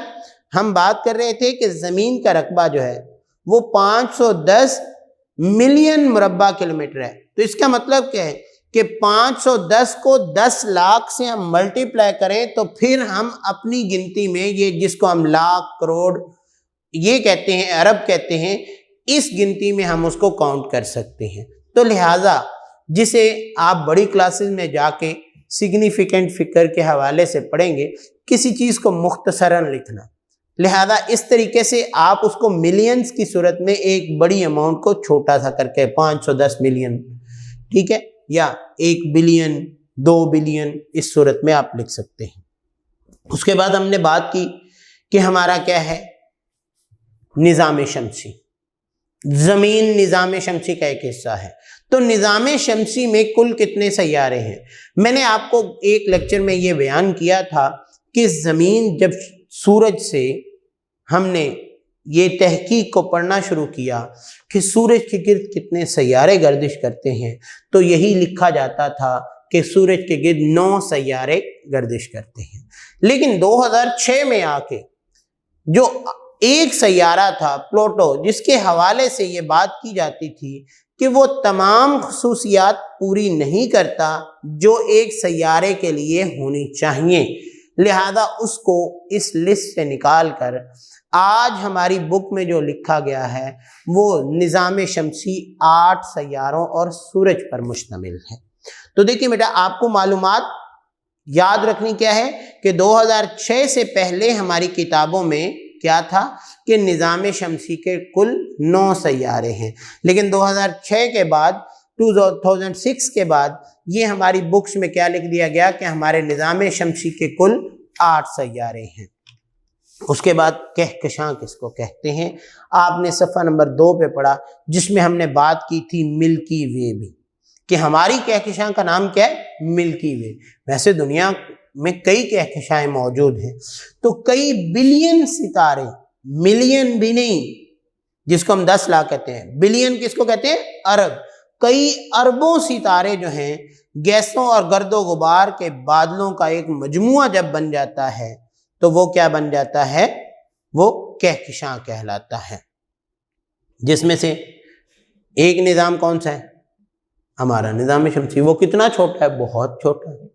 ہم بات کر رہے تھے کہ زمین کا رقبہ جو ہے وہ 510 ملین مربع کلومیٹر ہے۔ تو اس کا مطلب کیا ہے کہ 510 کو 10 لاکھ سے ہم ملٹیپلائی کریں تو پھر ہم اپنی گنتی میں یہ جس کو ہم لاکھ کروڑ یہ کہتے ہیں ارب کہتے ہیں، اس گنتی میں ہم اس کو کاؤنٹ کر سکتے ہیں۔ تو لہٰذا جسے آپ بڑی کلاسز میں جا کے سگنیفیکنٹ فگر کے حوالے سے پڑھیں گے، کسی چیز کو مختصراً لکھنا، لہذا اس طریقے سے آپ اس کو ملینز کی صورت میں ایک بڑی اماؤنٹ کو چھوٹا سا کر کے 510 ملین، ٹھیک ہے، یا 1 بلین 2 بلین اس صورت میں آپ لکھ سکتے ہیں۔ اس کے بعد ہم نے بات کی کہ ہمارا کیا ہے نظام شمسی، زمین نظام شمسی کا ایک حصہ ہے۔ تو نظام شمسی میں کل کتنے سیارے ہیں؟ میں نے آپ کو ایک لیکچر میں یہ بیان کیا تھا کہ زمین جب سورج سے ہم نے یہ تحقیق کو پڑھنا شروع کیا کہ سورج کے گرد کتنے سیارے گردش کرتے ہیں، تو یہی لکھا جاتا تھا کہ سورج کے گرد 9 سیارے گردش کرتے ہیں۔ لیکن 2006 میں آ کے جو ایک سیارہ تھا پلوٹو، جس کے حوالے سے یہ بات کی جاتی تھی کہ وہ تمام خصوصیات پوری نہیں کرتا جو ایک سیارے کے لیے ہونی چاہیے، لہذا اس کو اس لسٹ سے نکال کر آج ہماری بک میں جو لکھا گیا ہے وہ نظام شمسی 8 سیاروں اور سورج پر مشتمل ہے۔ تو دیکھیں بیٹا آپ کو معلومات یاد رکھنی کیا ہے کہ 2006 سے پہلے ہماری کتابوں میں کیا تھا کہ نظام شمسی کے کل 9 سیارے ہیں، لیکن 2006 کے بعد 2006 کے بعد یہ ہماری بکس میں کیا لکھ دیا گیا کہ ہمارے نظام شمسی کے کل 8 سیارے ہیں۔ اس کے بعد کہکشاں کس کو کہتے ہیں؟ آپ نے صفحہ نمبر 2 پہ پڑھا، جس میں ہم نے بات کی تھی ملکی وے بھی، کہ ہماری کہکشاں کا نام کیا ہے؟ ملکی وے۔ ویسے دنیا میں کئی کہکشائیں موجود ہیں، تو کئی بلین ستارے، ملین بھی نہیں جس کو ہم 10 لاکھ کہتے ہیں، بلین کس کو کہتے ہیں؟ ارب۔ کئی اربوں ستارے جو ہیں گیسوں اور گرد و غبار کے بادلوں کا ایک مجموعہ جب بن جاتا ہے تو وہ کیا بن جاتا ہے؟ وہ کہکشاں کہلاتا ہے، جس میں سے ایک نظام کون سا ہے؟ ہمارا نظام شمسی۔ وہ کتنا چھوٹا ہے؟ بہت چھوٹا ہے۔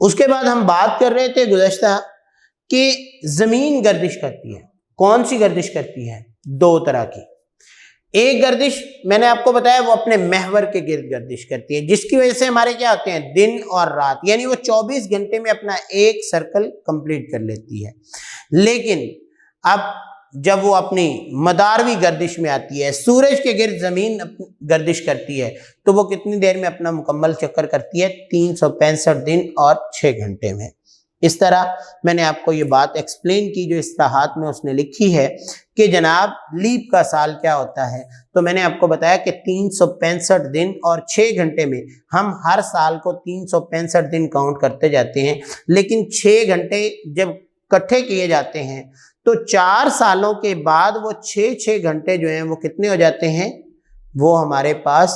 اس کے بعد ہم بات کر رہے تھے گزشتہ کہ زمین گردش کرتی ہے۔ کون سی گردش کرتی ہے؟ 2 طرح کی۔ ایک گردش میں نے آپ کو بتایا وہ اپنے محور کے گرد گردش کرتی ہے، جس کی وجہ سے ہمارے کیا ہوتے ہیں؟ دن اور رات، یعنی وہ 24 گھنٹے میں اپنا ایک سرکل کمپلیٹ کر لیتی ہے۔ لیکن اب جب وہ اپنی مداروی گردش میں آتی ہے، سورج کے گرد زمین گردش کرتی ہے، تو وہ کتنی دیر میں اپنا مکمل چکر کرتی ہے؟ 365 دن اور 6 گھنٹے میں۔ اس طرح میں نے آپ کو یہ بات ایکسپلین کی جو اصطلاحات میں اس نے لکھی ہے کہ جناب لیپ کا سال کیا ہوتا ہے، تو میں نے آپ کو بتایا کہ 365 دن اور 6 گھنٹے میں ہم ہر سال کو 365 دن کاؤنٹ کرتے جاتے ہیں، لیکن 6 گھنٹے جب اکٹھے کیے جاتے ہیں تو 4 سالوں کے بعد وہ 6 گھنٹے جو ہیں وہ کتنے ہو جاتے ہیں؟ وہ ہمارے پاس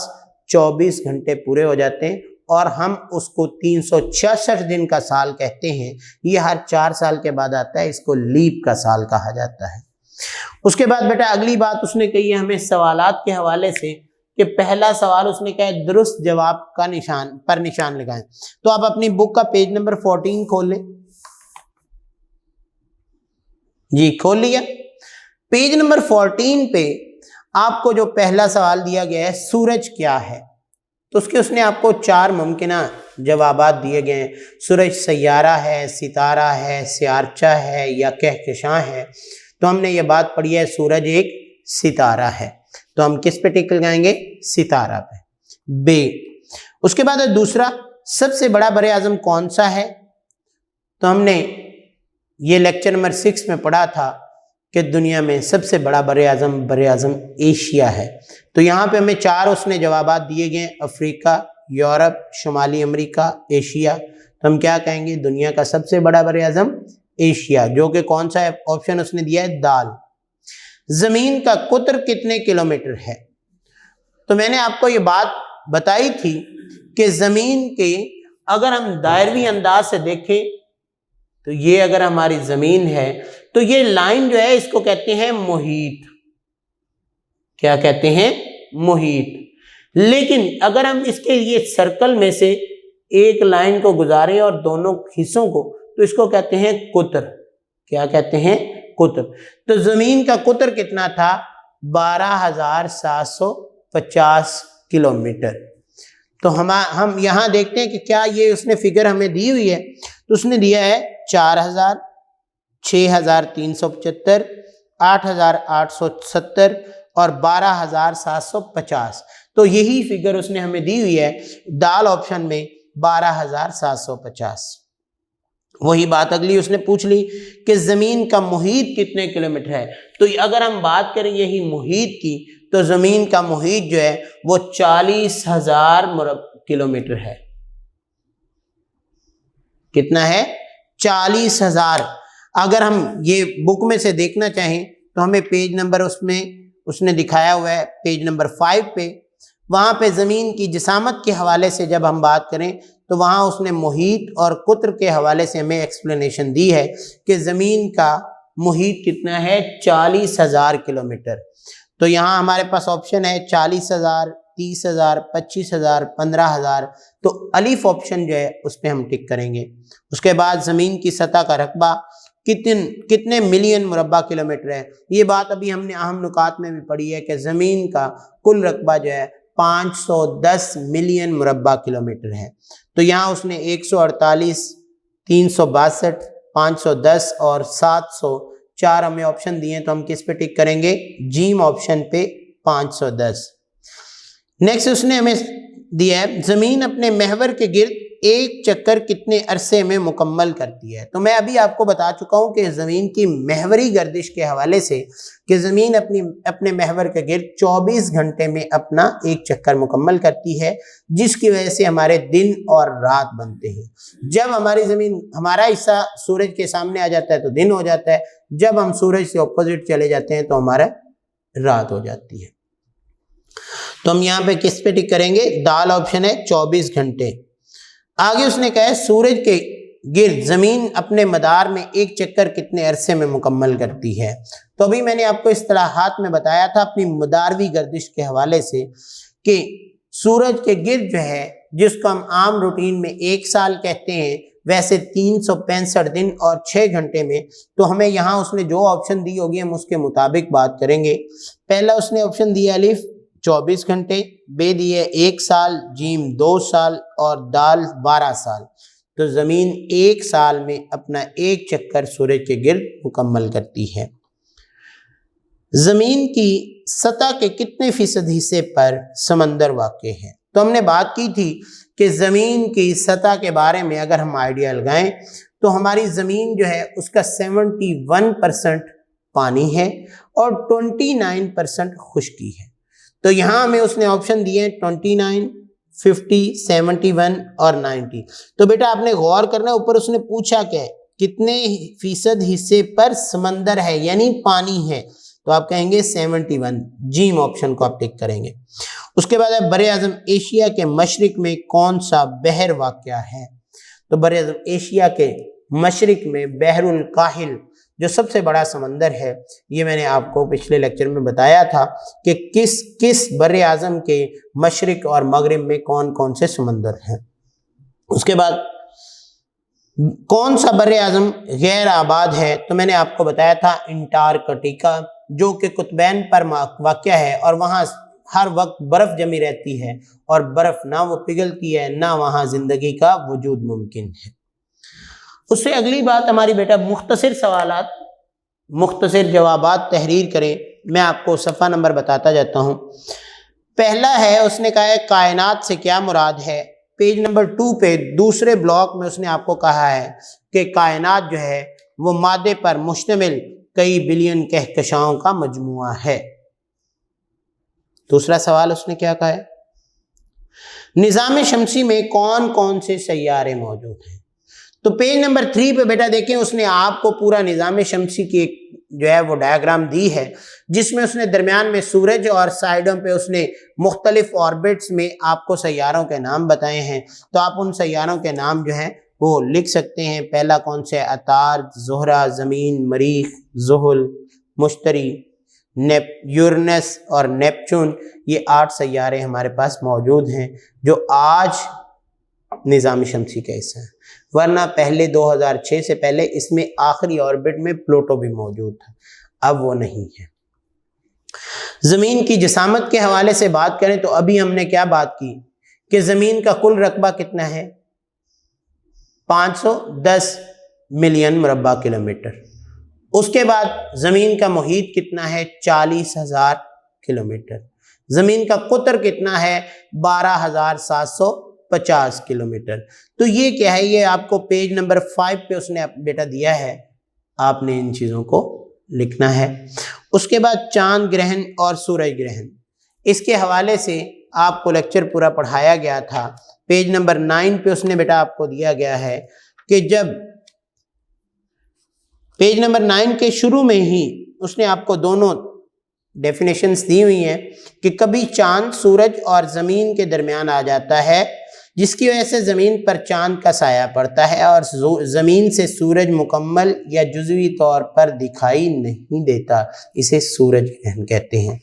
24 گھنٹے پورے ہو جاتے ہیں، اور ہم اس کو 366 دن کا سال کہتے ہیں۔ یہ ہر 4 سال کے بعد آتا ہے، اس کو لیپ کا سال کہا جاتا ہے۔ اس کے بعد بیٹا اگلی بات اس نے کہی ہے ہمیں سوالات کے حوالے سے، کہ پہلا سوال اس نے کہا ہے درست جواب کا نشان لگائیں۔ تو آپ اپنی بک کا پیج نمبر 14 کھول لیں۔ جی کھول لیا۔ پیج نمبر 14 پہ آپ کو جو پہلا سوال دیا گیا ہے سورج کیا ہے، تو اس نے آپ کو 4 ممکنہ جوابات دیے گئے ہیں۔ سورج سیارہ ہے، ستارہ ہے، سیارچہ ہے یا کہکشاں ہے۔ تو ہم نے یہ بات پڑھی ہے سورج ایک ستارہ ہے، تو ہم کس پہ ٹک لگائیں گے؟ ستارہ پہ، بے۔ اس کے بعد دوسرا، سب سے بڑا بر اعظم کون سا ہے؟ تو ہم نے یہ لیکچر نمبر 6 میں پڑھا تھا کہ دنیا میں سب سے بڑا بر اعظم ایشیا ہے۔ تو یہاں پہ ہمیں 4 اس نے جوابات دیے گئے، افریقہ، یورپ، شمالی امریکہ، ایشیا۔ تو ہم کیا کہیں گے؟ دنیا کا سب سے بڑا بر اعظم ایشیا، جو کہ کون سا ہے؟ آپشن اس نے دیا ہے دال۔ زمین کا قطر کتنے کلومیٹر ہے؟ تو میں نے آپ کو یہ بات بتائی تھی کہ زمین کے اگر ہم دائروی انداز سے دیکھیں تو یہ اگر ہماری زمین ہے تو یہ لائن جو ہے اس کو کہتے ہیں محیط۔ کیا کہتے ہیں؟ محیط۔ لیکن اگر ہم اس کے یہ سرکل میں سے ایک لائن کو گزاریں اور دونوں حصوں کو، تو اس کو کہتے ہیں قطر۔ کیا کہتے ہیں؟ قطر۔ تو زمین کا قطر کتنا تھا؟ 12,750 کلومیٹر۔ تو ہم یہاں دیکھتے ہیں کہ کیا یہ اس نے فگر ہمیں دی ہوئی ہے، تو اس نے دیا ہے 4,000، 6,375، 8,870 اور 12,750۔ تو یہی فگر اس نے ہمیں دی ہوئی ہے دال آپشن میں، 12,750۔ وہی بات اگلی اس نے پوچھ لی کہ زمین کا محیط کتنے کلومیٹر ہے۔ تو اگر ہم بات کریں یہی محیط کی، تو زمین کا محیط جو ہے وہ 40,000 کلومیٹر ہے۔ کتنا ہے؟ 40,000۔ اگر ہم یہ بک میں سے دیکھنا چاہیں تو ہمیں پیج نمبر اس نے دکھایا ہوا ہے پیج نمبر 5 پہ، وہاں پہ زمین کی جسامت کے حوالے سے جب ہم بات کریں تو وہاں اس نے محیط اور قطر کے حوالے سے ہمیں ایکسپلینیشن دی ہے کہ زمین کا محیط کتنا ہے؟ 40,000 کلومیٹر۔ تو یہاں ہمارے پاس آپشن ہے 40,000، 30,000، 25,000، 15,000۔ تو الف آپشن جو ہے اس پہ ہم ٹک کریں گے۔ اس کے بعد زمین کی سطح کا رقبہ کتنے ملین مربع کلومیٹر ہے؟ یہ بات ابھی ہم نے اہم نکات میں بھی پڑھی ہے کہ زمین کا کل رقبہ جو ہے 510 ملین مربع کلومیٹر ہے۔ تو یہاں اس نے 148، 362، 510 اور 704 ہمیں آپشن دیے ہیں، تو ہم کس پہ ٹک کریں گے؟ جیم آپشن پہ، 510۔ نیکسٹ اس نے ہمیں دیا ہے زمین اپنے محور کے گرد ایک چکر کتنے عرصے میں مکمل کرتی ہے۔ تو میں ابھی آپ کو بتا چکا ہوں کہ زمین کی محوری گردش کے حوالے سے کہ زمین اپنے محور کے گرد 24 گھنٹے میں اپنا ایک چکر مکمل کرتی ہے، جس کی وجہ سے ہمارے دن اور رات بنتے ہیں۔ جب ہماری زمین، ہمارا حصہ سورج کے سامنے آ جاتا ہے تو دن ہو جاتا ہے، جب ہم سورج سے اپوزٹ چلے جاتے ہیں تو ہمارا رات ہو جاتی ہے۔ تو ہم یہاں پہ کس پہ ٹک کریں گے؟ دال آپشن ہے 24 گھنٹے۔ آگے اس نے کہا ہے سورج کے گرد زمین اپنے مدار میں ایک چکر کتنے عرصے میں مکمل کرتی ہے۔ تو ابھی میں نے آپ کو اصطلاحات میں بتایا تھا اپنی مداروی گردش کے حوالے سے کہ سورج کے گرد جو ہے، جس کو ہم عام روٹین میں 1 سال کہتے ہیں، ویسے 365 دن اور 6 گھنٹے میں۔ تو ہمیں یہاں اس نے جو آپشن دی ہوگی ہم اس کے مطابق بات کریں گے۔ پہلا اس نے آپشن دیا الف 24 گھنٹے، بے دیے 1 سال، جیم 2 سال اور دال 12 سال۔ تو زمین 1 سال میں اپنا ایک چکر سورج کے گرد مکمل کرتی ہے۔ زمین کی سطح کے کتنے فیصد حصے پر سمندر واقع ہے؟ تو ہم نے بات کی تھی کہ زمین کی سطح کے بارے میں اگر ہم آئیڈیا لگائیں تو ہماری زمین جو ہے اس کا 71% پانی ہے اور 29% خشکی ہے۔ تو یہاں ہمیں اس نے آپشن دیے ہیں 29، 50، 71 اور 90۔ تو بیٹا آپ نے غور کرنا، اوپر اس نے پوچھا کہ کتنے فیصد حصے پر سمندر ہے، یعنی پانی ہے۔ تو آپ کہیں گے 71، جیم آپشن کو آپ ٹک کریں گے۔ اس کے بعد ہے بر اعظم ایشیا کے مشرق میں کون سا بحر واقع ہے؟ تو بر اعظم ایشیا کے مشرق میں بحر الکاہل جو سب سے بڑا سمندر ہے، یہ میں نے آپ کو پچھلے لیکچر میں بتایا تھا کہ کس بر اعظم کے مشرق اور مغرب میں کون کون سے سمندر ہیں۔ اس کے بعد کون سا بر اعظم غیر آباد ہے؟ تو میں نے آپ کو بتایا تھا انٹارکٹیکا، جو کہ قطبین پر واقع ہے اور وہاں ہر وقت برف جمی رہتی ہے، اور برف نہ وہ پگھلتی ہے نہ وہاں زندگی کا وجود ممکن ہے۔ اس سے اگلی بات ہماری بیٹا مختصر سوالات، مختصر جوابات تحریر کریں۔ میں آپ کو صفحہ نمبر بتاتا جاتا ہوں۔ پہلا ہے، اس نے کہا ہے کائنات سے کیا مراد ہے؟ پیج نمبر 2 پہ دوسرے بلاک میں اس نے آپ کو کہا ہے کہ کائنات جو ہے وہ مادے پر مشتمل کئی بلین کہکشاؤں کا مجموعہ ہے۔ دوسرا سوال اس نے کیا کہا ہے؟ نظام شمسی میں کون کون سے سیارے موجود ہیں؟ تو پیج نمبر 3 پہ بیٹا دیکھیں، اس نے آپ کو پورا نظام شمسی کی ایک جو ہے وہ ڈائیگرام دی ہے، جس میں اس نے درمیان میں سورج اور سائیڈوں پہ اس نے مختلف آربٹس میں آپ کو سیاروں کے نام بتائے ہیں۔ تو آپ ان سیاروں کے نام جو ہیں وہ لکھ سکتے ہیں۔ پہلا کون سے؟ عطارد، زہرہ، زمین، مریخ، زحل، مشتری، یورینس اور نیپچون۔ یہ 8 سیارے ہمارے پاس موجود ہیں جو آج نظام شمسی کا حصہ ہیں، ورنہ پہلے 2006 سے پہلے اس میں آخری آربٹ میں پلوٹو بھی موجود تھا، اب وہ نہیں ہے۔ زمین کی جسامت کے حوالے سے بات کریں تو ابھی ہم نے کیا بات کی کہ زمین کا کل رقبہ کتنا ہے؟ 510 ملین مربع کلومیٹر۔ اس کے بعد زمین کا محیط کتنا ہے؟ 40,000 کلومیٹر۔ زمین کا قطر کتنا ہے؟ 12,750 کلومیٹر۔ تو یہ کیا ہے؟ یہ آپ کو پیج نمبر 5 پہ اس نے بیٹا دیا ہے، آپ نے ان چیزوں کو لکھنا ہے۔ اس کے بعد چاند گرہن اور سورج گرہن، اس کے حوالے سے آپ کو لیکچر پورا پڑھایا گیا تھا۔ پیج نمبر 9 پہ اس نے بیٹا آپ کو دیا گیا ہے کہ جب پیج نمبر 9 کے شروع میں ہی اس نے آپ کو دونوں ڈیفینیشنز دی ہوئی ہیں کہ کبھی چاند سورج اور زمین کے درمیان آ جاتا ہے، جس کی وجہ سے زمین پر چاند کا سایہ پڑتا ہے اور زمین سے سورج مکمل یا جزوی طور پر دکھائی نہیں دیتا، اسے سورج گرہن کہتے ہیں۔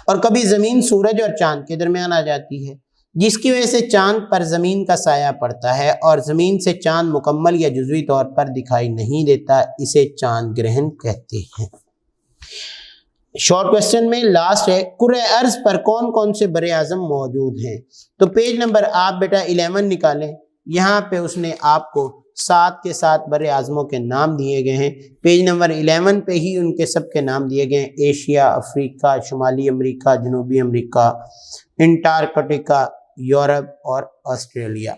اور کبھی زمین سورج اور چاند کے درمیان آ جاتی ہے، جس کی وجہ سے چاند پر زمین کا سایہ پڑتا ہے اور زمین سے چاند مکمل یا جزوی طور پر دکھائی نہیں دیتا، اسے چاند گرہن کہتے ہیں۔ شارٹ کوسچن میں لاسٹ ہے، کرۂ ارض پر کون کون سے بر اعظم موجود ہیں؟ تو پیج نمبر آپ بیٹا 11 نکالیں، یہاں پہ اس نے آپ کو 7 کے 7 بر اعظموں کے نام دیے گئے ہیں۔ پیج نمبر 11 پہ ہی ان کے سب کے نام دیے گئے ہیں: ایشیا، افریقہ، شمالی امریکہ، جنوبی امریکہ، انٹارکٹیکا، یورپ اور آسٹریلیا۔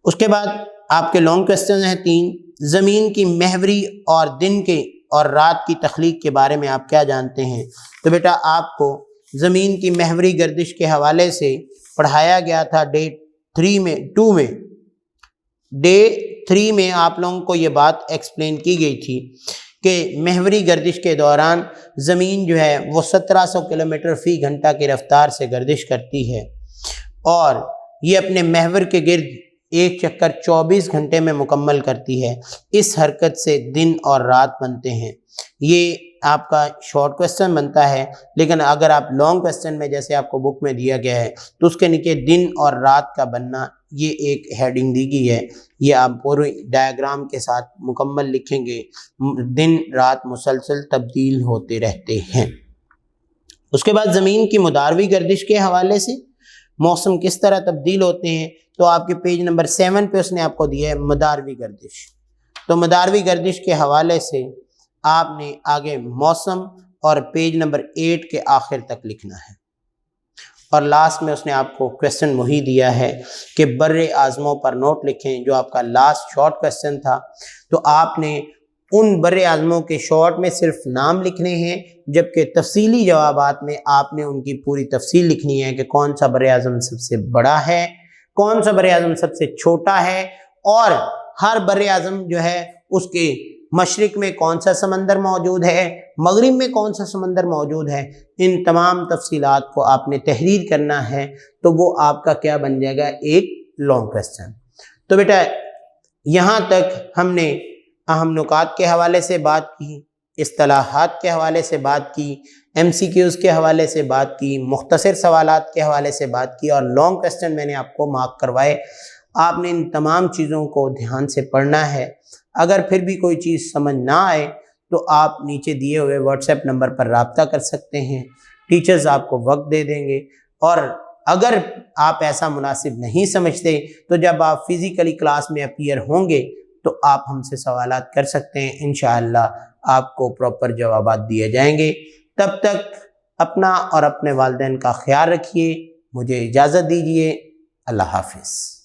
اس کے بعد آپ کے لانگ کوسچن ہیں 3۔ زمین کی محوری اور دن کے اور رات کی تخلیق کے بارے میں آپ کیا جانتے ہیں؟ تو بیٹا آپ کو زمین کی محوری گردش کے حوالے سے پڑھایا گیا تھا ڈے 3 میں آپ لوگوں کو یہ بات ایکسپلین کی گئی تھی کہ محوری گردش کے دوران زمین جو ہے وہ 1700 کلومیٹر فی گھنٹہ کی رفتار سے گردش کرتی ہے، اور یہ اپنے محور کے گرد ایک چکر 24 گھنٹے میں مکمل کرتی ہے۔ اس حرکت سے دن اور رات بنتے ہیں۔ یہ آپ کا شارٹ کوسچن بنتا ہے، لیکن اگر آپ لانگ کوسچن میں جیسے آپ کو بک میں دیا گیا ہے تو اس کے نیچے دن اور رات کا بننا یہ ایک ہیڈنگ دی گئی ہے، یہ آپ پوری ڈائیگرام کے ساتھ مکمل لکھیں گے۔ دن رات مسلسل تبدیل ہوتے رہتے ہیں۔ اس کے بعد زمین کی مداروی گردش کے حوالے سے موسم کس طرح تبدیل ہوتے ہیں، تو آپ کے پیج نمبر 7 پہ اس نے آپ کو دیا ہے مداروی گردش۔ تو مداروی گردش کے حوالے سے آپ نے آگے موسم اور پیج نمبر 8 کے آخر تک لکھنا ہے۔ اور لاسٹ میں اس نے آپ کو کویسچن وہی دیا ہے کہ بر اعظموں پر نوٹ لکھیں، جو آپ کا لاسٹ شارٹ کویسچن تھا۔ تو آپ نے ان بر اعظموں کے شارٹ میں صرف نام لکھنے ہیں، جبکہ تفصیلی جوابات میں آپ نے ان کی پوری تفصیل لکھنی ہے کہ کون سا بر اعظم سب سے بڑا ہے، کون سا بر اعظم سب سے چھوٹا ہے، اور ہر بر اعظم جو ہے اس کے مشرق میں کون سا سمندر موجود ہے، مغرب میں کون سا سمندر موجود ہے، ان تمام تفصیلات کو آپ نے تحریر کرنا ہے تو وہ آپ کا کیا بن جائے گا، ایک لانگ کویسچن۔ تو بیٹا یہاں تک ہم نے اہم نکات کے حوالے سے بات کی، اصطلاحات کے حوالے سے بات کی، ایم سی کیوز کے حوالے سے بات کی، مختصر سوالات کے حوالے سے بات کی، اور لانگ کویسچن میں نے آپ کو مارک کروائے۔ آپ نے ان تمام چیزوں کو دھیان سے پڑھنا ہے۔ اگر پھر بھی کوئی چیز سمجھ نہ آئے تو آپ نیچے دیے ہوئے واٹس ایپ نمبر پر رابطہ کر سکتے ہیں، ٹیچرز آپ کو وقت دے دیں گے، اور اگر آپ ایسا مناسب نہیں سمجھتے تو جب آپ فزیکلی کلاس میں اپیئر ہوں گے تو آپ ہم سے سوالات کر سکتے ہیں، انشاءاللہ آپ کو پراپر جوابات دیے جائیں گے۔ تب تک اپنا اور اپنے والدین کا خیال رکھیے، مجھے اجازت دیجیے، اللہ حافظ۔